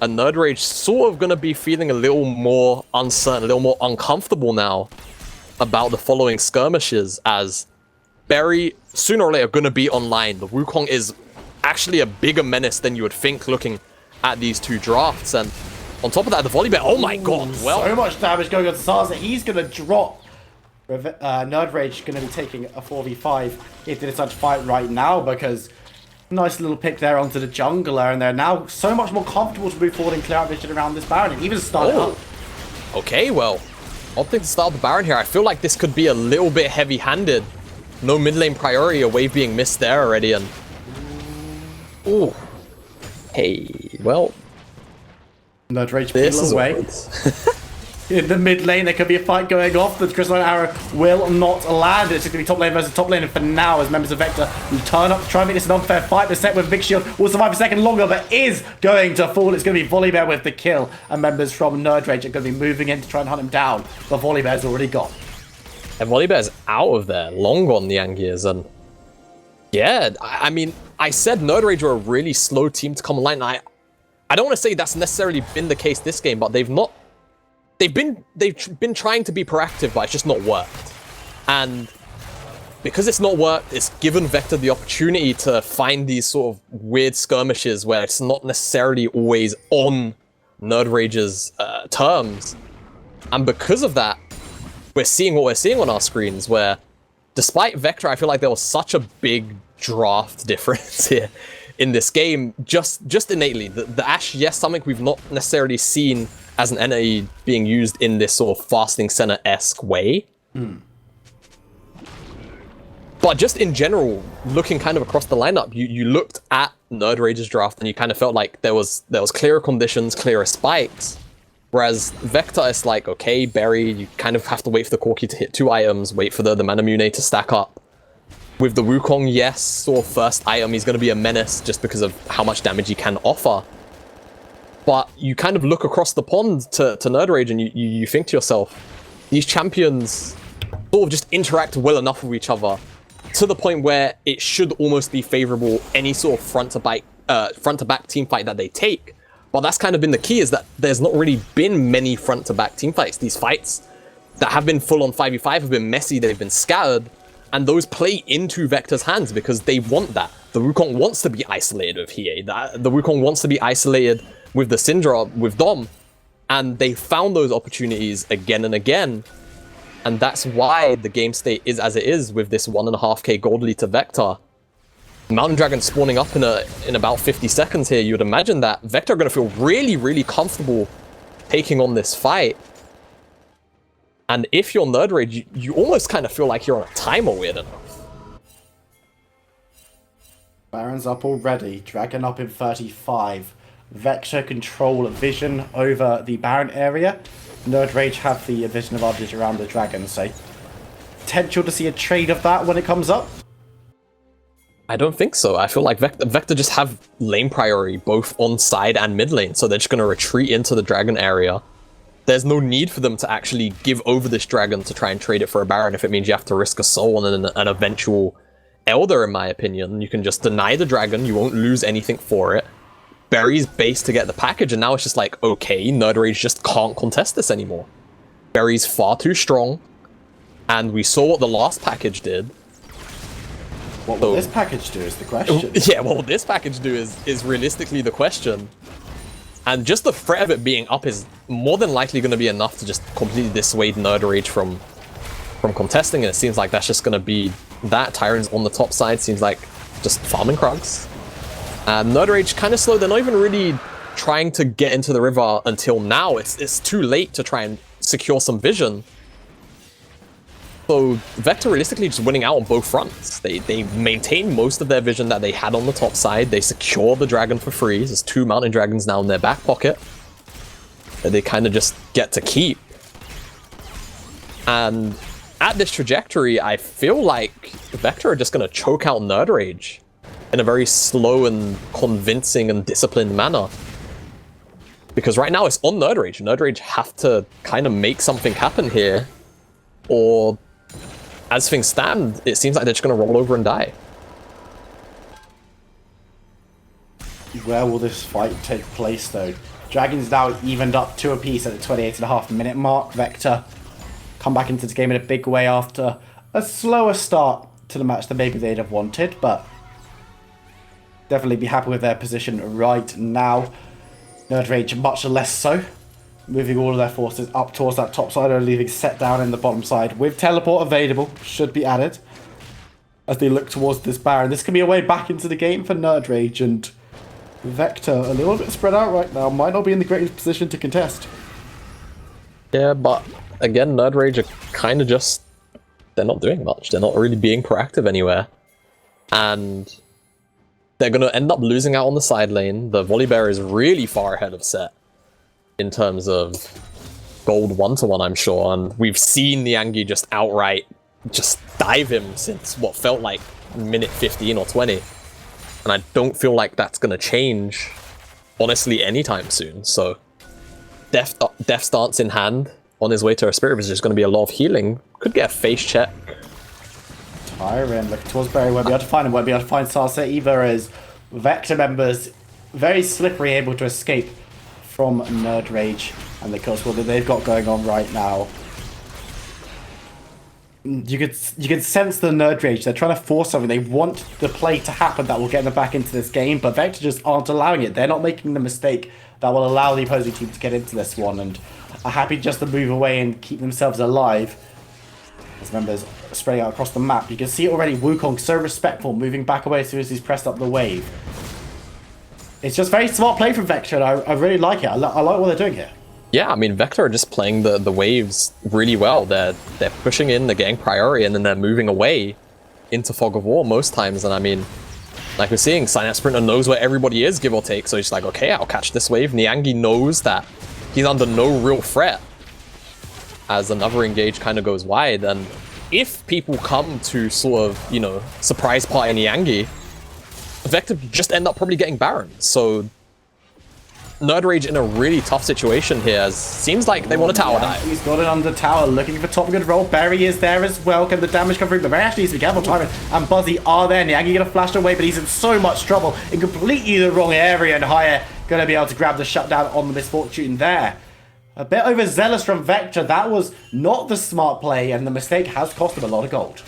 And nerdRage sort of going to be feeling a little more uncertain, a little more uncomfortable now about the following skirmishes, as Berry sooner or later going to be online. The Wukong is actually a bigger menace than you would think looking at these two drafts. And on top of that, the Volibear, oh my god, well. So much damage going on to Sarza. He's going to drop. nerdRage going to be taking a 4v5 into this such fight right now, because nice little pick there onto the jungler, and they're now so much more comfortable to move forward and clear out vision around this Baron and even start it up. Okay, well, opting to start the Baron here. I feel like this could be a little bit heavy-handed. No mid lane priority, a wave being missed there already, and... Ooh. Hey, well... nerdRage pulls away. In the mid lane, there could be a fight going off. The Crystalline Arrow will not land. It's just going to be top lane versus top lane. And for now, as members of Vector turn up to try and make this an unfair fight, the set with Big Shield will survive a second longer, but is going to fall. It's going to be Volibear with the kill. And members from nerdRage are going to be moving in to try and hunt him down. But Volibear's already gone. And Volibear's out of there. Long gone, the Angiers. And yeah, I mean, I said nerdRage are a really slow team to come online. And I don't want to say that's necessarily been the case this game, but they've been trying to be proactive, but it's just not worked. And because it's not worked, it's given Vector the opportunity to find these sort of weird skirmishes where it's not necessarily always on nerdRage's terms. And because of that, we're seeing what we're seeing on our screens, where despite Vector, I feel like there was such a big draft difference here in this game, just innately. The Ashe, yes, something we've not necessarily seen as an entity being used in this sort of fasting center-esque way. But just in general, looking kind of across the lineup, you looked at nerdRage's draft and you kind of felt like there was clearer conditions, clearer spikes. Whereas Vector is like, okay, Berry, you kind of have to wait for the Corki to hit 2 items, wait for the Manamune to stack up. With the Wukong, yes, sort of first item, he's going to be a menace just because of how much damage he can offer. But you kind of look across the pond to nerdRage and you think to yourself, these champions sort of just interact well enough with each other to the point where it should almost be favorable any sort of front to back team fight that they take. But that's kind of been the key, is that there's not really been many front to back team fights. These fights that have been full on 5v5 have been messy, they've been scattered, and those play into Vector's hands because they want that. The Wukong wants to be isolated with Hiei. The Wukong wants to be isolated with the Syndra, with Dom, and they found those opportunities again and again. And that's why the game state is as it is with this 1.5k gold lead to Vector. Mountain Dragon spawning up in about 50 seconds here, you would imagine that Vector are going to feel really, really comfortable taking on this fight. And if you're nerdRage, you almost kind of feel like you're on a timer, weird enough. Baron's up already, Dragon up in 35. Vector control vision over the Baron area. nerdRage have the vision advantage around the Dragon, so potential to see a trade of that when it comes up. I don't think so. I feel like Vector just have lane priority both on side and mid lane, so they're just going to retreat into the Dragon area. There's no need for them to actually give over this Dragon to try and trade it for a Baron if it means you have to risk a soul and an eventual Elder, in my opinion. You can just deny the Dragon, you won't lose anything for it. Bury's base to get the package, and now it's just like, okay, nerdRage just can't contest this anymore. Bury's far too strong, and we saw what the last package did. What will this package do is the question. Yeah, what will this package do is realistically the question. And just the threat of it being up is more than likely going to be enough to just completely dissuade nerdRage from contesting, and it seems like that's just going to be that. Tyrant's on the top side, seems like just farming Krugs. And nerdRage kind of slow, they're not even really trying to get into the river until now. It's too late to try and secure some vision. So Vector realistically just winning out on both fronts. They maintain most of their vision that they had on the top side. They secure the Dragon for free. There's 2 Mountain Dragons now in their back pocket that they kind of just get to keep. And at this trajectory, I feel like Vector are just going to choke out nerdRage in a very slow and convincing and disciplined manner. Because right now it's on nerdRage. nerdRage have to kind of make something happen here, or as things stand, it seems like they're just going to roll over and die. Where will this fight take place, though? Dragon's now evened up 2 apiece at the 28.5-minute mark. Vector come back into the game in a big way after a slower start to the match than maybe they'd have wanted, but definitely be happy with their position right now. nerdRage much less so, moving all of their forces up towards that top side and leaving set down in the bottom side with teleport available, should be added, as they look towards this Baron. This can be a way back into the game for nerdRage, and Vector a little bit spread out right now, might not be in the greatest position to contest. Yeah, but again, nerdRage are kind of just, they're not doing much. They're not really being proactive anywhere. And they're going to end up losing out on the side lane. The Volibear is really far ahead of set in terms of gold 1-to-1, I'm sure. And we've seen Niangi just outright just dive him since what felt like minute 15 or 20. And I don't feel like that's going to change, honestly, anytime soon. So Death Stance in hand on his way to a Spirit is just going to be a lot of healing. Could get a face check. Tyrant looking towards Barry, won't be able to find him, won't be able to find Sarsa either, as Vector members very slippery, able to escape from nerdRage and the kill squad that they've got going on right now. You could sense the nerdRage. They're trying to force something. They want the play to happen that will get them back into this game, but Vector just aren't allowing it. They're not making the mistake that will allow the opposing team to get into this one, and are happy just to move away and keep themselves alive. As members spreading out across the map, you can see it already. Wukong so respectful, moving back away as soon as he's pressed up the wave. It's just very smart play from Vector, and I really like it. I like what they're doing here. Yeah, I mean, Vector are just playing the waves really well. They're pushing in, they're getting priority, and then they're moving away into Fog of War most times. And I mean, like we're seeing, Synapse Sprinter knows where everybody is, give or take. So he's like, okay, I'll catch this wave. Niangi knows that he's under no real threat as another engage kind of goes wide. And if people come to sort of, you know, surprise party Niangi, Vector just end up probably getting Baron. So nerdRage in a really tough situation here, as seems like they want a tower dive. He's got it under tower, looking for top good roll. Barry is there as well. Can the damage come through? But Barry actually needs to be careful. Tyrant and Buzzy are there. Niangi gonna flash away, but he's in so much trouble in completely the wrong area, and Higher gonna be able to grab the shutdown on the Misfortune there. A bit overzealous from Vector. That was not the smart play, and the mistake has cost him a lot of gold.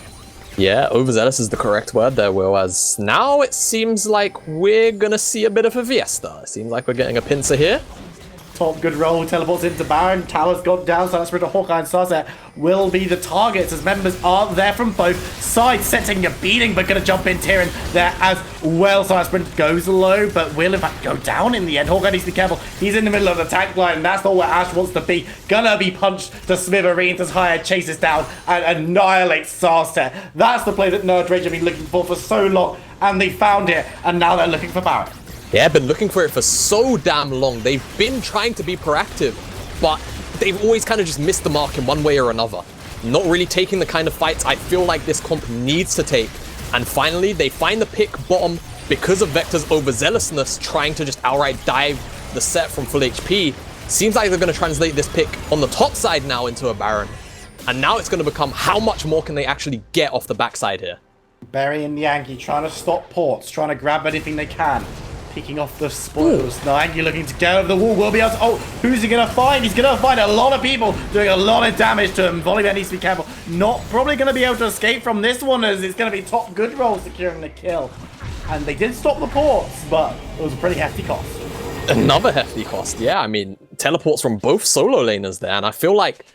Yeah, overzealous is the correct word there, Will, as now it seems like we're gonna see a bit of a fiesta. It seems like we're getting a pincer here. Top good roll, teleports into Baron, tower's got down, so that's where the Hawkeye and Sarset will be the targets, as members are there from both sides, setting a beating, but gonna jump in Tyrion there as well. So that sprint goes low, but will in fact go down in the end. Hawkeye needs to be careful. He's in the middle of the tank line, and that's not where Ash wants to be. Gonna be punched to smithereens as Higher chases down and annihilates Sarster. That's the play that nerdRage have been looking for so long, and they found it, and now they're looking for Baron. Yeah, been looking for it for so damn long. They've been trying to be proactive, but they've always kind of just missed the mark in one way or another. Not really taking the kind of fights I feel like this comp needs to take. And finally, they find the pick bottom because of Vector's overzealousness, trying to just outright dive the set from full HP. Seems like they're going to translate this pick on the top side now into a Baron. And now it's going to become how much more can they actually get off the backside here. Berry and Yankee trying to stop ports, trying to grab anything they can. Picking off the spoils. Now Yankee looking to get over the wall. Will be able to... Oh, who's he going to find? He's going to find a lot of people doing a lot of damage to him. Volibear needs to be careful. Not probably going to be able to escape from this one, as it's going to be top good roll securing the kill. And they did stop the ports, but it was a pretty hefty cost. Another hefty cost, yeah. I mean, teleports from both solo laners there, and I feel like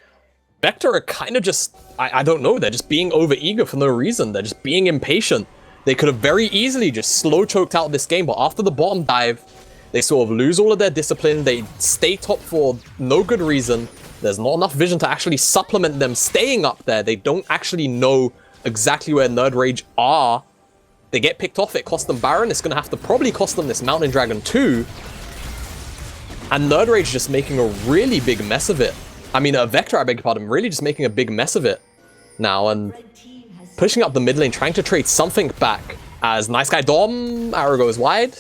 Vector are kind of just... I don't know, they're just being over-eager for no reason. They're just being impatient. They could have very easily just slow choked out this game, but after the bottom dive, they sort of lose all of their discipline. They stay top for no good reason. There's not enough vision to actually supplement them staying up there. They don't actually know exactly where nerdRage are. They get picked off, it costs them Baron. It's going to have to probably cost them this Mountain Dragon too. And nerdRage just making a really big mess of it. I mean, Vector, I beg your pardon, really just making a big mess of it now. And pushing up the mid lane, trying to trade something back as Nice Guy Dom, arrow goes wide.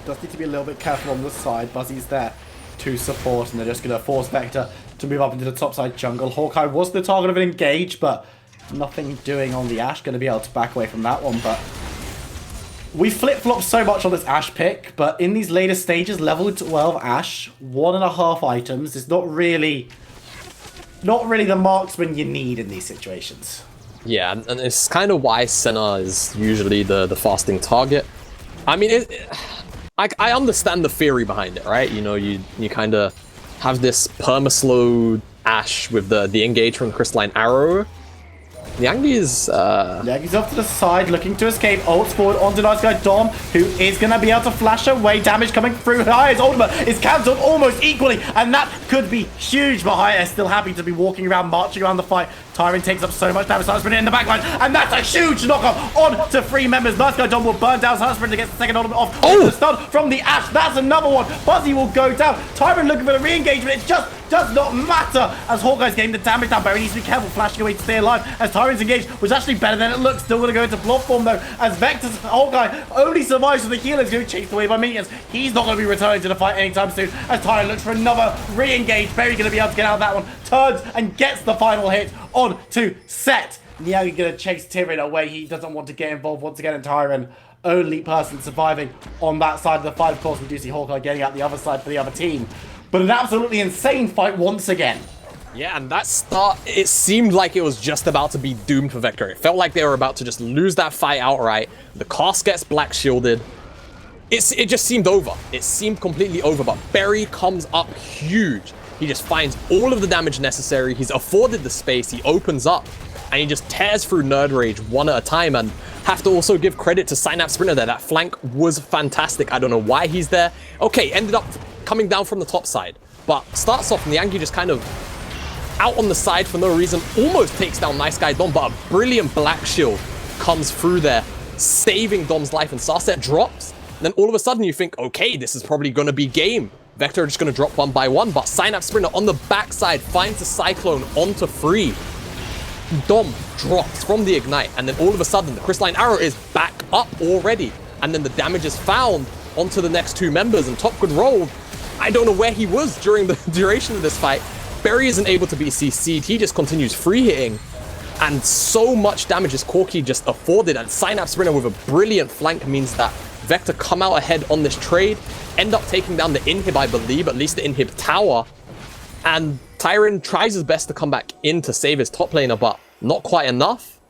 Does need to be a little bit careful on the side. Buzzy's there to support, and they're just going to force Vector to move up into the top side jungle. Hawkeye was the target of an engage, but nothing doing on the Ashe. Going to be able to back away from that one, but we flip-flop so much on this Ashe pick, but in these later stages, level 12 Ashe, 1.5 items is not really the marksman you need in these situations. Yeah, and it's kind of why Senna is usually the fasting target. I mean, I understand the theory behind it, right? You know, you kind of have this perma-slow Ashe with the engage from the Crystalline Arrow. Yangi's off to the side, looking to escape. Ults forward onto Nice Guy Dom, who is going to be able to flash away. Damage coming through. Hya's ultimate is cancelled almost equally, and that could be huge. But Hya is still happy to be walking around, marching around the fight. Tyron takes up so much damage. Sunsprint in the backline, and that's a huge knockoff on to 3 members. Nice Guy Dom will burn down Sunsprint to get the second ultimate off. Oh! The stun from the Ashe. That's another one. Buzzy will go down. Tyron looking for the re-engagement. It just does not matter as Hawkeye's getting the damage down. Barry needs to be careful, flashing away to stay alive as Tyron's engaged, was actually better than it looks. Still going to go into block form though, as Vector's Hawkeye only survives with the healers going chased away by minions. He's not going to be returning to the fight anytime soon as Tyron looks for another re-engage. Barry going to be able to get out of that one. Turns and gets the final hit on to Set. Niang going to chase Tyrion away. He doesn't want to get involved once again in Tyron. Only person surviving on that side of the fight. Of course, we do see Hawkeye getting out the other side for the other team. But an absolutely insane fight once again. Yeah, and that start, it seemed like it was just about to be doomed for Vector. It felt like they were about to just lose that fight outright. The cast gets black shielded. It just seemed over. It seemed completely over, but Berry comes up huge. He just finds all of the damage necessary. He's afforded the space. He opens up, and he just tears through nerdRage one at a time. And have to also give credit to Synapse Sprinter there. That flank was fantastic. I don't know why he's there. Okay, ended up coming down from the top side, but starts off and Yankee just kind of out on the side for no reason, almost takes down Nice Guy Dom, but a brilliant black shield comes through there, saving Dom's life, and Sarset drops. And then all of a sudden you think, okay, this is probably going to be game. Vector are just going to drop one by one, but Synapse Sprinter on the backside finds the Cyclone onto 3. Dom drops from the Ignite, and then all of a sudden the Crystalline Arrow is back up already, and then the damage is found onto the next 2 members, and Top Good Roll, I don't know where he was during the duration of this fight. Berry isn't able to be CC'd, he just continues free hitting, and so much damage is Corki just afforded, and Synapse Sprinter with a brilliant flank means that Vector come out ahead on this trade, end up taking down the Inhib, I believe, at least the Inhib tower, and Tyron tries his best to come back in to save his top laner, but not quite enough.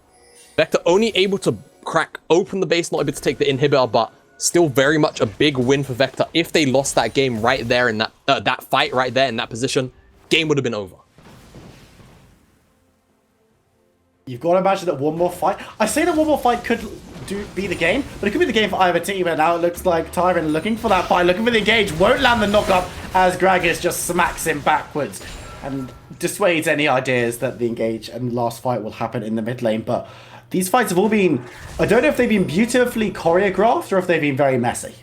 Vector only able to crack open the base, not able to take the inhibitor, but still very much a big win for Vector. If they lost that game right there in that fight right there in that position, game would have been over. You've got to imagine that one more fight. I say that one more fight could be the game, but it could be the game for either team. And now it looks like Tyron looking for that fight, looking for the engage, won't land the knock-up as Gragas just smacks him backwards and dissuades any ideas that the engage and last fight will happen in the mid lane. But these fights have all been, I don't know if they've been beautifully choreographed or if they've been very messy.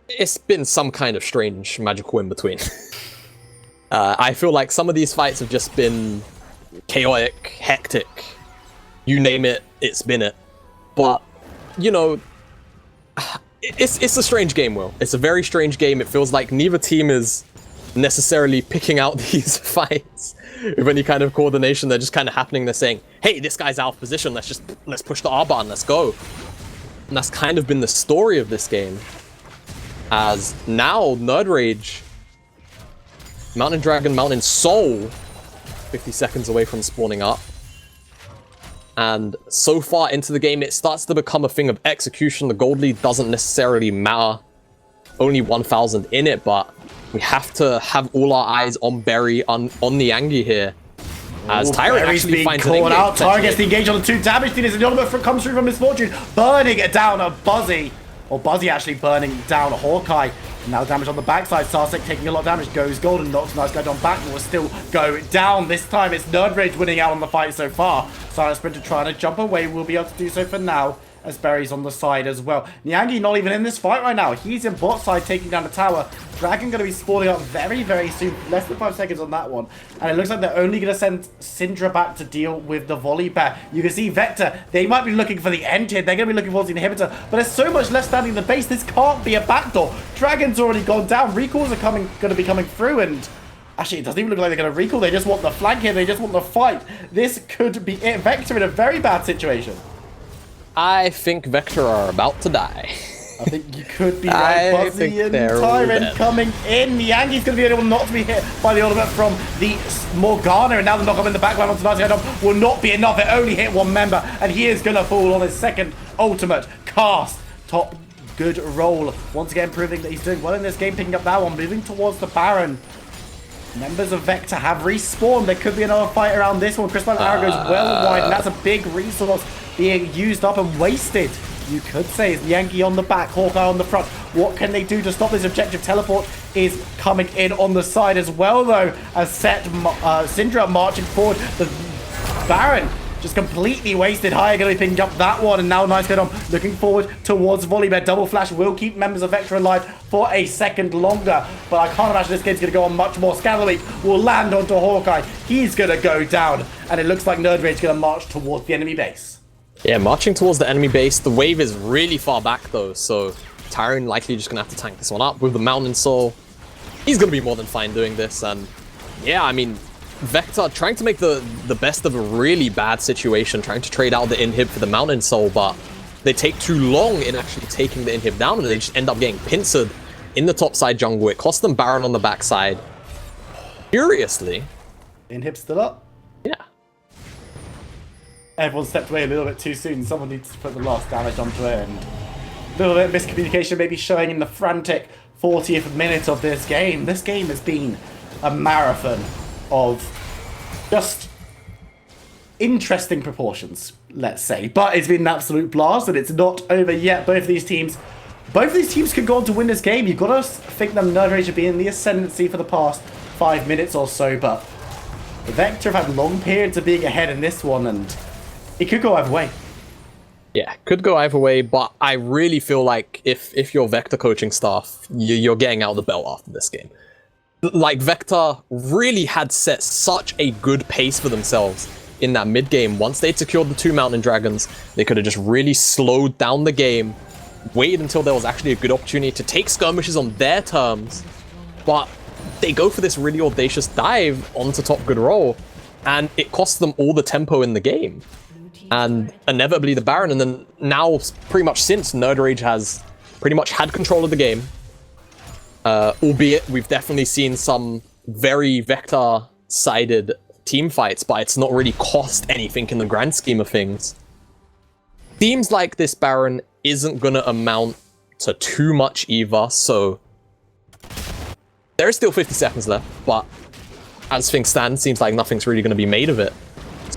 It's been some kind of strange magical in between. I feel like some of these fights have just been chaotic, hectic. You name it, it's been it. But, you know, it's a strange game, Will. It's a very strange game. It feels like neither team is necessarily picking out these fights with any kind of coordination. They're just kind of happening. They're saying, hey, this guy's out of position. Let's push the R button. Let's go. And that's kind of been the story of this game. As now, nerdRage, Mountain Dragon, Mountain Soul, 50 seconds away from spawning up. And so far into the game, it starts to become a thing of execution. The gold lead doesn't necessarily matter. Only 1,000 in it, but we have to have all our eyes on Berry, on the Angie here. As Tyron actually finds an engage. Out. Tyron gets the engage on the 2 damage. The ultimate comes through from Misfortune, burning it down a Buzzy. Or Buzzy actually burning down a Hawkeye. Now damage on the backside. Sarsek taking a lot of damage. Goes golden, knocks nice guy down back, but will still go down. This time it's nerdRage winning out on the fight so far. Silent Sprinter trying to jump away. Will be able to do so for now, as Berry's on the side as well. Niangi not even in this fight right now. He's in bot side taking down the tower. Dragon going to be spawning up very, very soon. Less than 5 seconds on that one. And it looks like they're only going to send Syndra back to deal with the volley bear. You can see Vector, they might be looking for the end here. They're going to be looking for the inhibitor. But there's so much left standing in the base. This can't be a backdoor. Dragon's already gone down. Recalls are going to be coming through. And actually, it doesn't even look like they're going to recall. They just want the flank here. They just want the fight. This could be it. Vector in a very bad situation. I think Vector are about to die. I think you could be right. Buzzy and Tyron coming in. Niangi's going to be able not to be hit by the ultimate from the Morgana. And now the knock-up in the background onto Nazi will not be enough. It only hit one member. And he is going to fall on his second ultimate cast. Top good roll. Once again, proving that he's doing well in this game. Picking up that one. Moving towards the Baron. Members of Vector have respawned. There could be another fight around this one. Crystal Arrow goes well wide. And that's a big resource being used up and wasted. You could say is Yankee on the back, Hawkeye on the front. What can they do to stop this objective? Teleport is coming in on the side as well, though, as Syndra marching forward. The Baron just completely wasted. Higher going to be picking up that one, and now Nice Good on looking forward towards Volibear. Double flash will keep members of Vector alive for a second longer, but I can't imagine this game's going to go on much more. Scatterleap will land onto Hawkeye. He's going to go down, and it looks like nerdRage is going to march towards the enemy base. Yeah, marching towards the enemy base. The wave is really far back, though, so Tyron likely just going to have to tank this one up with the Mountain Soul. He's going to be more than fine doing this, and yeah, I mean, Vector trying to make the best of a really bad situation, trying to trade out the inhib for the Mountain Soul, but they take too long in actually taking the inhib down, and they just end up getting pincered in the topside jungle. It costs them Baron on the backside. Curiously. Inhib still up? Yeah. Everyone stepped away a little bit too soon. Someone needs to put the last damage onto it, and a little bit of miscommunication maybe showing in the frantic 40th minute of this game. This game has been a marathon of just interesting proportions, let's say. But it's been an absolute blast, and it's not over yet. Both of these teams could go on to win this game. You've got to think that nerdRage should be in the ascendancy for the past 5 minutes or so, but Vector have had long periods of being ahead in this one, and it could go either way. Yeah, could go either way, but I really feel like if you're Vector coaching staff, you're getting out of the belt after this game. Like, Vector really had set such a good pace for themselves in that mid game. Once they'd secured the 2 Mountain Dragons, they could have just really slowed down the game, waited until there was actually a good opportunity to take skirmishes on their terms, but they go for this really audacious dive onto top good roll, and it costs them all the tempo in the game. And inevitably the Baron, and then now pretty much since nerdRage has pretty much had control of the game, albeit we've definitely seen some very Vector-sided team fights, but it's not really cost anything in the grand scheme of things. Seems like this Baron isn't gonna amount to too much either, so there is still 50 seconds left, but as things stand, seems like nothing's really gonna be made of it.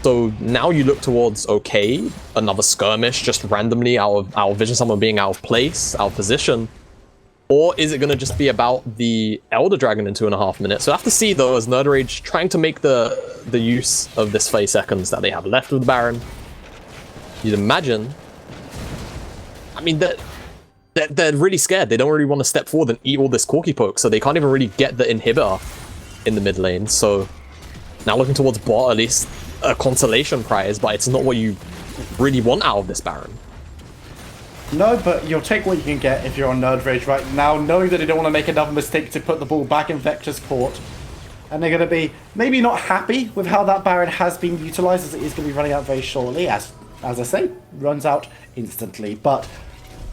So now you look towards, okay, another skirmish just randomly out of vision, someone being out of place, out of position. Or is it going to just be about the Elder Dragon in 2.5 minutes? So I have to see, though, as nerdRage trying to make the use of this 30 seconds that they have left with the Baron. You'd imagine. I mean, they're really scared. They don't really want to step forward and eat all this Corky Poke, so they can't even really get the inhibitor in the mid lane. So now looking towards bot, at least a consolation prize, but it's not what you really want out of this Baron. No, but you'll take what you can get if you're on nerdRage right now, knowing that they don't want to make another mistake to put the ball back in Vector's court. And they're going to be maybe not happy with how that Baron has been utilized, as it is going to be running out very shortly, as I say, runs out instantly. But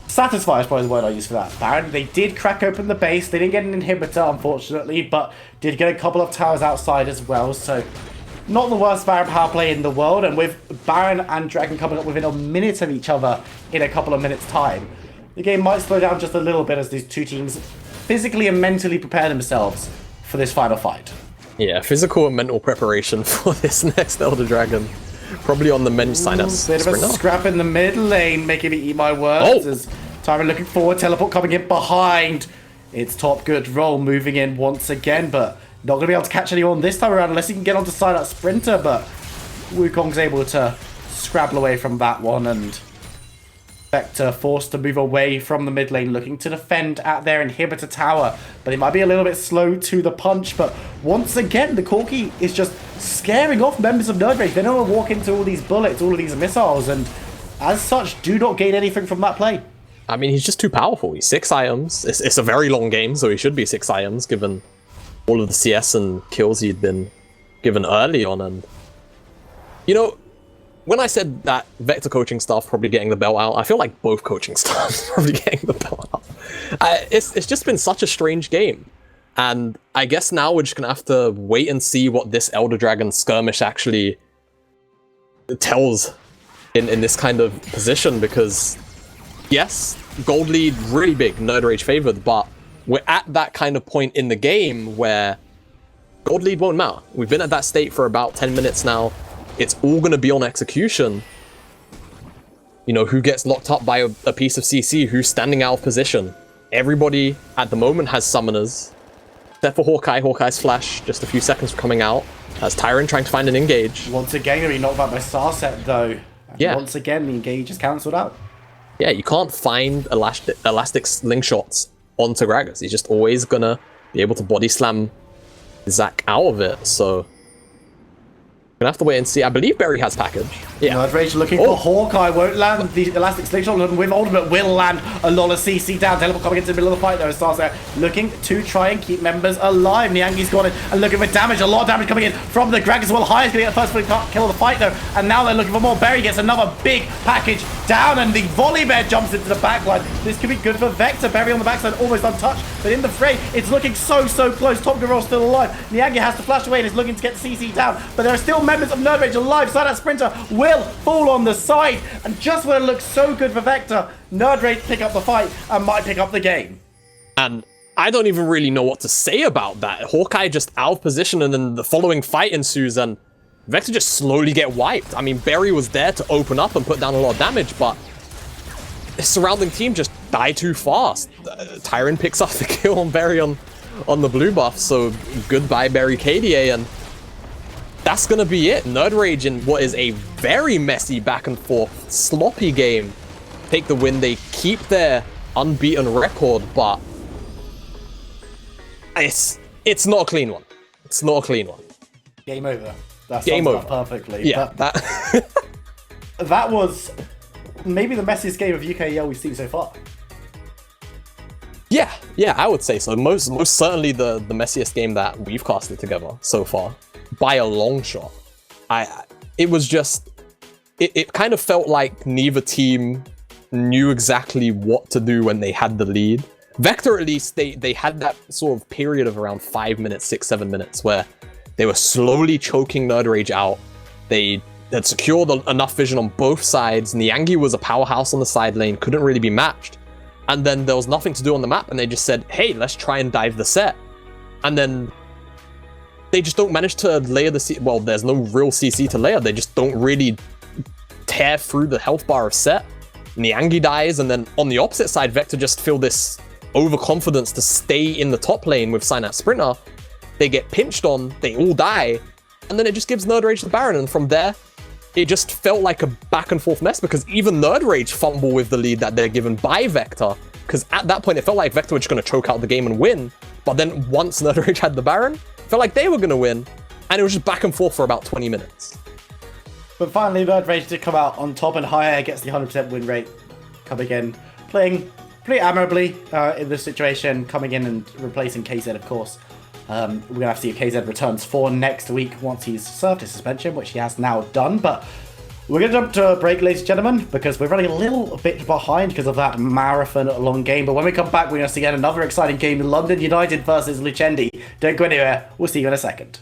satisfied is probably the word I use for that Baron. They did crack open the base. They didn't get an inhibitor, unfortunately, but did get a couple of towers outside as well. So not the worst Baron power play in the world. And with Baron and Dragon coming up within a minute of each other in a couple of minutes' time, the game might slow down just a little bit as these two teams physically and mentally prepare themselves for this final fight. Yeah, physical and mental preparation for this next Elder Dragon. Probably on the men's sign up. Bit of a scrap in the mid lane, making me eat my words. Oh. As Tyron looking forward, teleport coming in behind. It's top good roll moving in once again, but not going to be able to catch anyone this time around unless he can get onto side up Sprinter. But Wukong's able to scrabble away from that one, and Vector forced to move away from the mid lane, looking to defend at their inhibitor tower. But it might be a little bit slow to the punch. But once again, the Corky is just scaring off members of nerdRage. They don't want to walk into all these bullets, all of these missiles, and as such, do not gain anything from that play. I mean, he's just too powerful. He's 6 items. It's a very long game, so he should be 6 items, given all of the CS and kills he'd been given early on. And, you know, when I said that Vector coaching staff probably getting the belt out, I feel like both coaching staffs probably getting the belt out. It's just been such a strange game. And I guess now we're just going to have to wait and see what this Elder Dragon skirmish actually tells in this kind of position, because, yes, gold lead really big, nerdRage favored, but we're at that kind of point in the game where gold lead won't matter. We've been at that state for about 10 minutes now. It's all going to be on execution. You know, who gets locked up by a piece of CC, who's standing out of position. Everybody at the moment has summoners, except for Hawkeye. Hawkeye's flash just a few seconds from coming out. As Tyron trying to find an engage. Once again, going to be knocked back by Starset, though. And yeah. Once again, the engage is cancelled out. Yeah, you can't find elastic slingshots onto Gragas. He's just always going to be able to body slam Zac out of it, so gonna have to wait and see. I believe Berry has package. Yeah. nerdRage looking for Hawkeye, won't land the elastic slingshot, and with ultimate will land a lot of CC down. Teleport coming into the middle of the fight though. Starts there looking to try and keep members alive. Niangi's got it and looking for damage. A lot of damage coming in from the Gragas. Well, High is gonna get the first kill of the fight though, and now they're looking for more. Berry gets another big package down, and the volley bear jumps into the backline. This could be good for Vector. Berry on the backside, almost untouched, but in the fray, it's looking so close. Top Girl still alive. Niangi has to flash away and is looking to get CC down, but there are still members of nerdRage alive. So that Sprinter will fall on the side, and just when it looks so good for Vector, nerdRage pick up the fight and might pick up the game. And I don't even really know what to say about that. Hawkeye just out of position, and then the following fight ensues, and Vector just slowly get wiped. I mean, Berry was there to open up and put down a lot of damage, but his surrounding team just die too fast. Tyron picks up the kill on Berry on the blue buff, so goodbye Berry KDA, and that's gonna be it. nerdRage in what is a very messy back and forth, sloppy game take the win. They keep their unbeaten record, but it's not a clean one. It's not a clean one. Game over. That game over perfectly. Yeah, that was maybe the messiest game of UKEL we've seen so far. Yeah, I would say so. Most certainly the messiest game that we've casted together so far, by a long shot. It was just, it kind of felt like neither team knew exactly what to do when they had the lead. Vector, at least, they had that sort of period of around 5 minutes, 6-7 minutes, where they were slowly choking nerdRage out. They had secured enough vision on both sides. Niangi was a powerhouse on the side lane, couldn't really be matched. And then there was nothing to do on the map, and they just said, hey, let's try and dive the set. And then they just don't manage to layer the well, there's no real CC to layer. They just don't really tear through the health bar of Set. Niangi dies, and then on the opposite side, Vector just feel this overconfidence to stay in the top lane with Synapse Sprinter. They get pinched on, they all die, and then it just gives nerdRage the Baron, and from there, it just felt like a back and forth mess, because even nerdRage fumble with the lead that they're given by Vector, because at that point it felt like Vector were just going to choke out the game and win, but then once nerdRage had the Baron, it felt like they were going to win, and it was just back and forth for about 20 minutes. But finally, nerdRage did come out on top, and Higher gets the 100% win rate, coming in, playing pretty admirably in this situation, coming in and replacing KZ, of course. We're going to have to see if KZ returns for next week once he's served his suspension, which he has now done. But we're going to jump to a break, ladies and gentlemen, because we're running a little bit behind because of that marathon long game. But when we come back, we're going to see yet another exciting game, London United versus Lucendi. Don't go anywhere. We'll see you in a second.